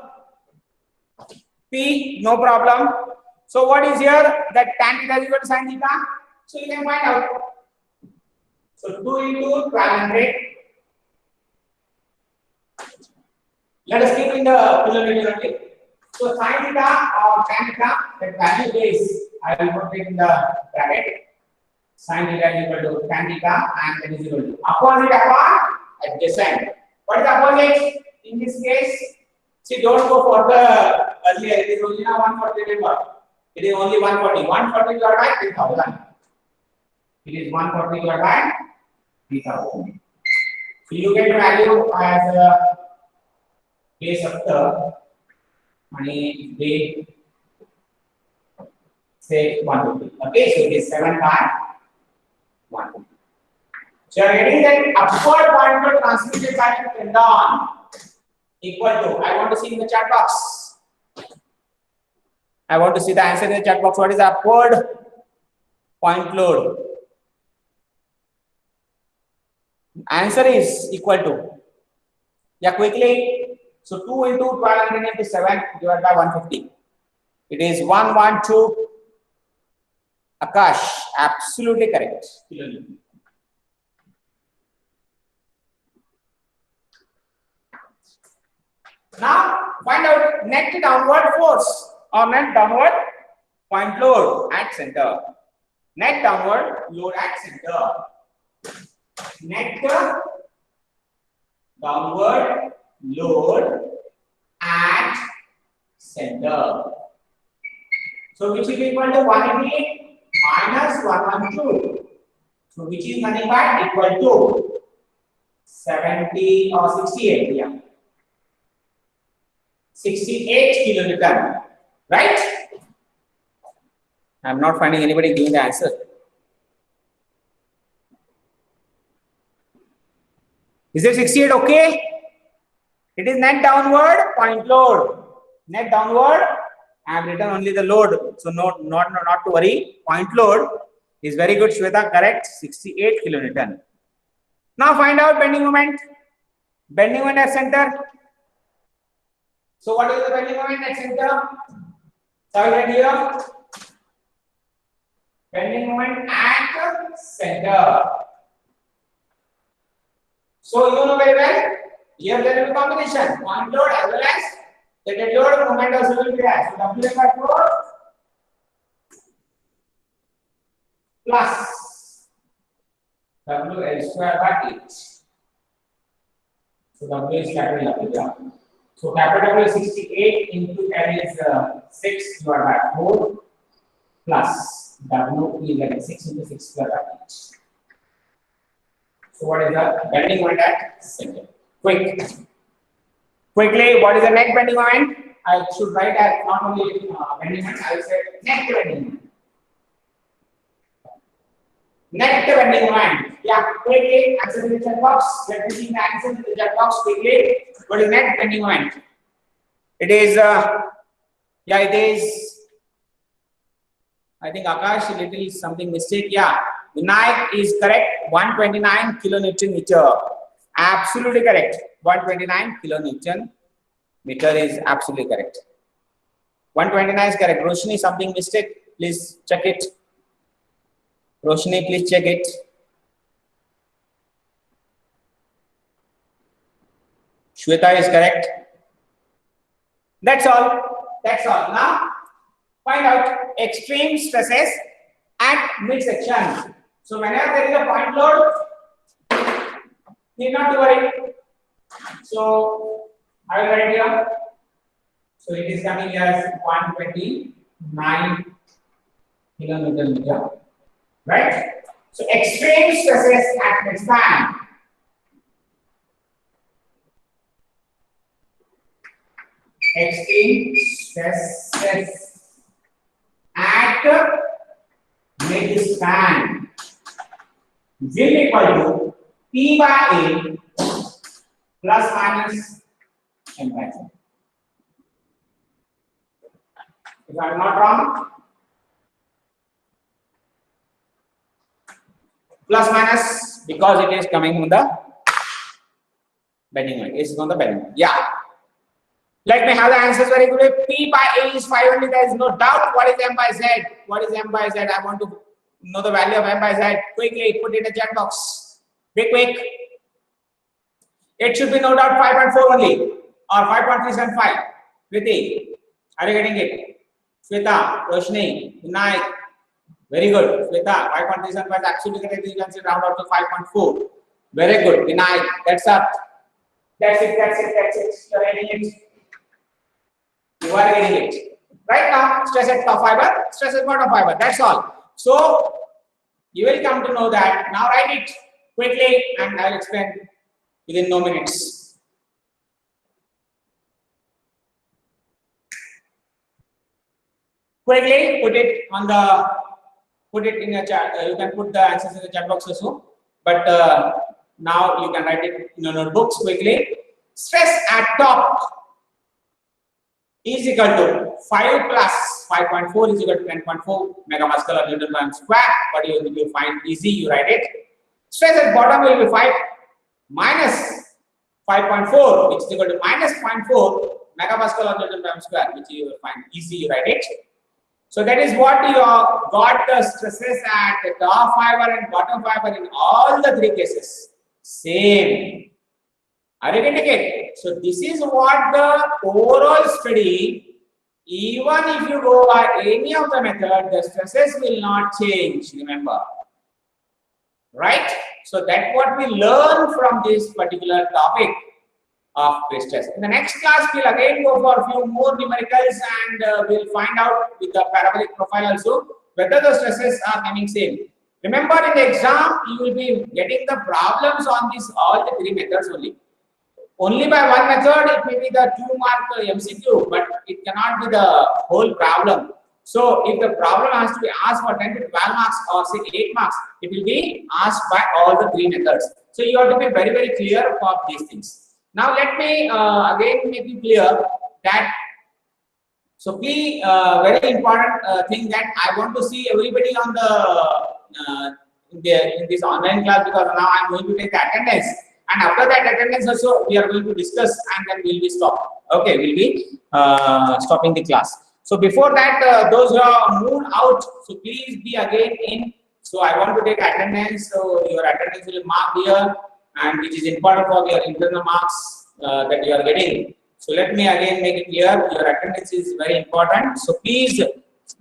P, no problem. So what is here? That tan theta is equal to sin theta. So you can find out. So 2 into 1200. Let us keep in the kilometer only. So sin theta or tan theta, that value is, I will put it in the bracket. Sin theta is equal to tan theta and that is equal to opposite upon adjacent. What is opposite in this case? See, don't go for the earlier, it is only now 140 what? It is only 140. 140 divided by 3000. It is 140 divided by 3000. So you get the value as a base of the money they say 150. Okay, so it is 7 by 150. So you are getting that upward point load transmitted by the tendon equal to, I want to see in the chat box. I want to see the answer in the chat box. What is upward point load? Answer is equal to, yeah, quickly. So 2 into 1200 into 7 divided by 150. It is 112. Akash, absolutely correct. Now find out net downward force or net downward point load at center. Net downward load at center. Net downward load at center. So which is equal to 188 minus 112. So which is nothing but equal to 70 or 68. Yeah. 68 kilonewton. Right? I am not finding anybody giving the answer. Is it 68 okay? It is net downward point load. Net downward, I have written only the load. So not to worry. Point load is very good, Shweta, correct. 68 kilonewton. Now find out bending moment. Bending moment at center. So what is the bending moment at center? So right here. Bending moment at center. So you know very well, here there will be combination, point load as well as the dead load moment also will be there. So W by 4 plus WL square by 8. So W is capital W. So capital W is 68 into L is 6 divided by 4 plus W is like 6 into 6 square by 8. So what is the bending moment at center? Quickly, what is the net bending moment? I should write as not only bending moment, I will say net bending moment. Net bending moment. Yeah, quickly answer in the chat box. Let me see the answer in the chat box quickly. What is net bending moment? It is yeah, it is. I think Akash little something mistake. Yeah, Vinayak is correct. 129 kilonewton meter. Absolutely correct. 129 kilonewton meter is absolutely correct. 129 is correct. Roshni, something mistake. Please check it. Roshni, please check it. Shweta is correct. That's all. That's all. Now find out extreme stresses at midsection. So whenever there is a point load, need not to worry. So I will write here. So it is coming as 129 kilonewton meter. Right? So extreme stresses at midspan. Extreme stresses at midspan will equal to P by A plus minus M by Z. If I am not wrong, plus minus because it is coming on the bending moment. It is on the bending moment. Yeah. Let me have the answers very quickly. P by A is 500. There is no doubt. What is M by Z? What is M by Z? I want to know the value of M by Z. Quickly put it in the chat box. Be quick. It should be no doubt 5.4 only or 5.375. Kriti, are you getting it? Shweta, Roshni, Vinayak. Very good. Shweta, 5.375 is absolutely correct. You can say round up to 5.4. Very good. Vinayak, that's up. That's it. You're getting it. You are getting it. Right now, stress at top fiber, stress at bottom fiber. That's all. So you will come to know that. Now write it quickly and I will explain within no minutes. Quickly put it in a chat. You can put the answers in the chat box also. But now you can write it in your notebooks quickly. Stress at top is equal to 5 plus 5.4 is equal to 10.4 megapascal or Newton per square. What you find easy, you write it. Stress at bottom will be 5 minus 5.4, which is equal to minus 0.4 megapascal on Newton per square, which you will find easy, you write it. So that is what you got the stresses at the top fiber and bottom fiber in all the three cases. Same. Are you getting it? So this is what the overall study, even if you go by any of the method, the stresses will not change, remember. Right? So that's what we learn from this particular topic of phase stress. In the next class, we'll again go for a few more numericals and we'll find out with the parabolic profile also whether the stresses are coming same. Remember, in the exam, you will be getting the problems on this all the three methods only. Only by one method, it may be the 2-mark MCQ, but it cannot be the whole problem. So, if the problem has to be asked for 10 to 12 marks or say 8 marks, it will be asked by all the three methods. So, you have to be very, very clear for these things. Now, let me again make you clear that, so please, very important thing that I want to see everybody on the in this online class, because now I am going to take the attendance. And after that attendance also, we are going to discuss and then we'll be stopped. Okay, we'll be stopping the class. So before that, those who are moved out, so please be again in. So I want to take attendance. So your attendance will mark here, and which is important for your internal marks that you are getting. So let me again make it clear. Your attendance is very important. So please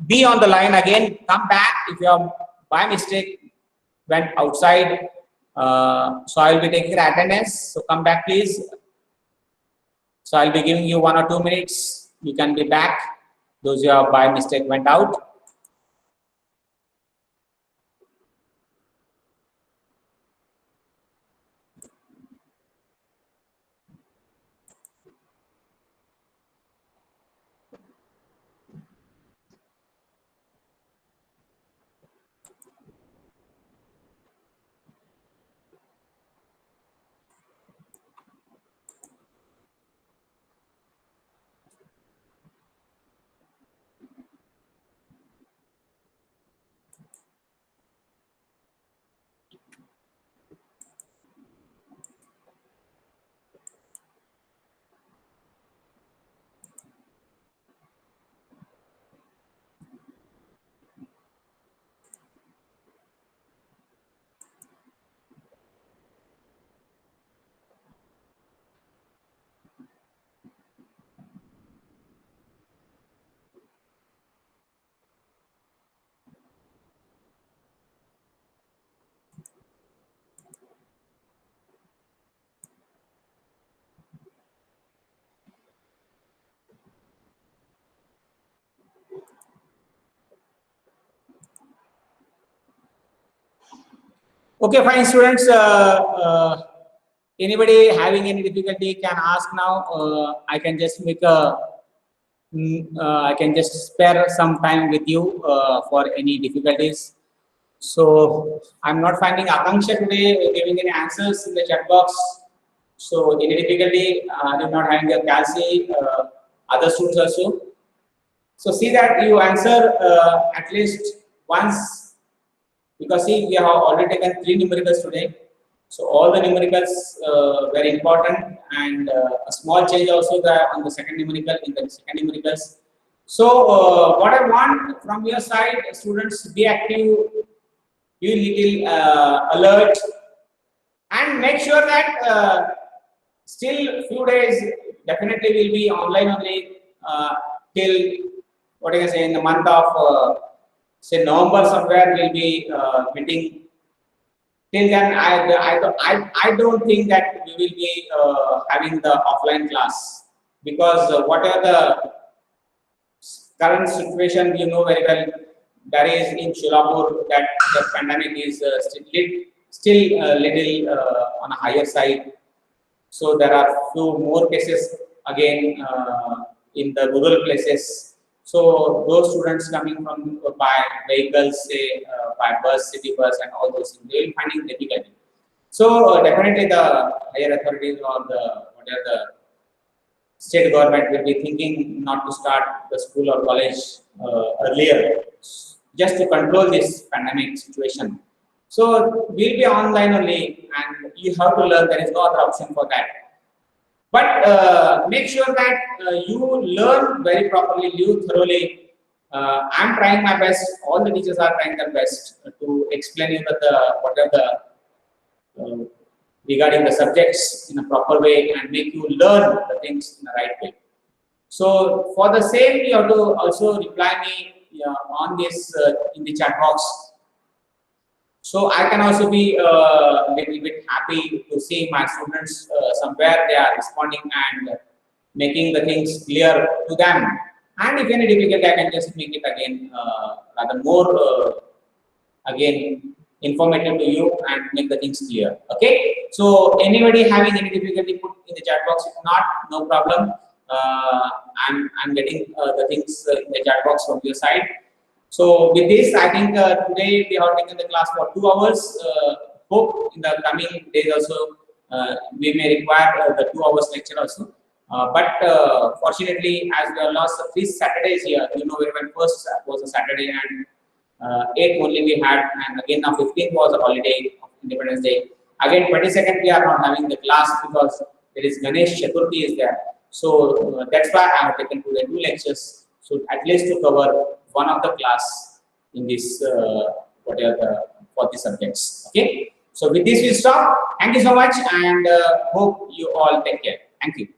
be on the line again. Come back if you have by mistake went outside. So I will be taking the attendance. So come back, please. So I'll be giving you 1 or 2 minutes. You can be back. Those who have by mistake went out. Okay, fine, students. Anybody having any difficulty can ask now. I can just make a. I can just spare some time with you for any difficulties. So I'm not finding Akanksha today giving any answers in the chat box. So any difficulty? I'm not having a Kelsey. Other students also. So see that you answer at least once. Because see, we have already taken 3 numericals today. So all the numericals very important, and a small change also there on the second numerical in the second numericals. So what I want from your side, students, be active, be little alert, and make sure that still few days definitely will be online only till what I can say in the month of say November somewhere will be meeting. Till then, I don't think that we will be having the offline class, because whatever the current situation, you know very well, there is in Sholapur that the pandemic is still a little on a higher side. So there are few more cases again in the rural places. So those students coming from by vehicles, say by bus, city bus, and all those things, they will finding difficulty. So definitely the higher authorities or the whatever the state government will be thinking not to start the school or college earlier, just to control this pandemic situation. So we'll be online only, and you have to learn. There is no other option for that. But make sure that you learn very properly, you thoroughly. I'm trying my best. All the teachers are trying their best to explain you what are the regarding the subjects in a proper way and make you learn the things in the right way. So for the same, you have to also reply me on this in the chat box. So I can also be a little bit happy to see my students somewhere they are responding and making the things clear to them. And if any difficult, I can just make it again rather more again informative to you and make the things clear. Okay. So anybody having any difficulty, put in the chat box. If not, no problem. I'm getting the things in the chat box from your side. So with this, I think today we have taken the class for 2 hours. Hope in the coming days also we may require the 2 hours lecture also. But fortunately, as we have lost 3 Saturdays here, you know, when first was a Saturday and 8th only we had, and again now 15th was a holiday of Independence Day. Again 22nd we are not having the class because there is Ganesh Chaturthi is there. So that's why I have taken today 2 lectures. So at least to cover one of the class in this whatever for the subjects. Okay. So with this we stop. Thank you so much, and hope you all take care. Thank you.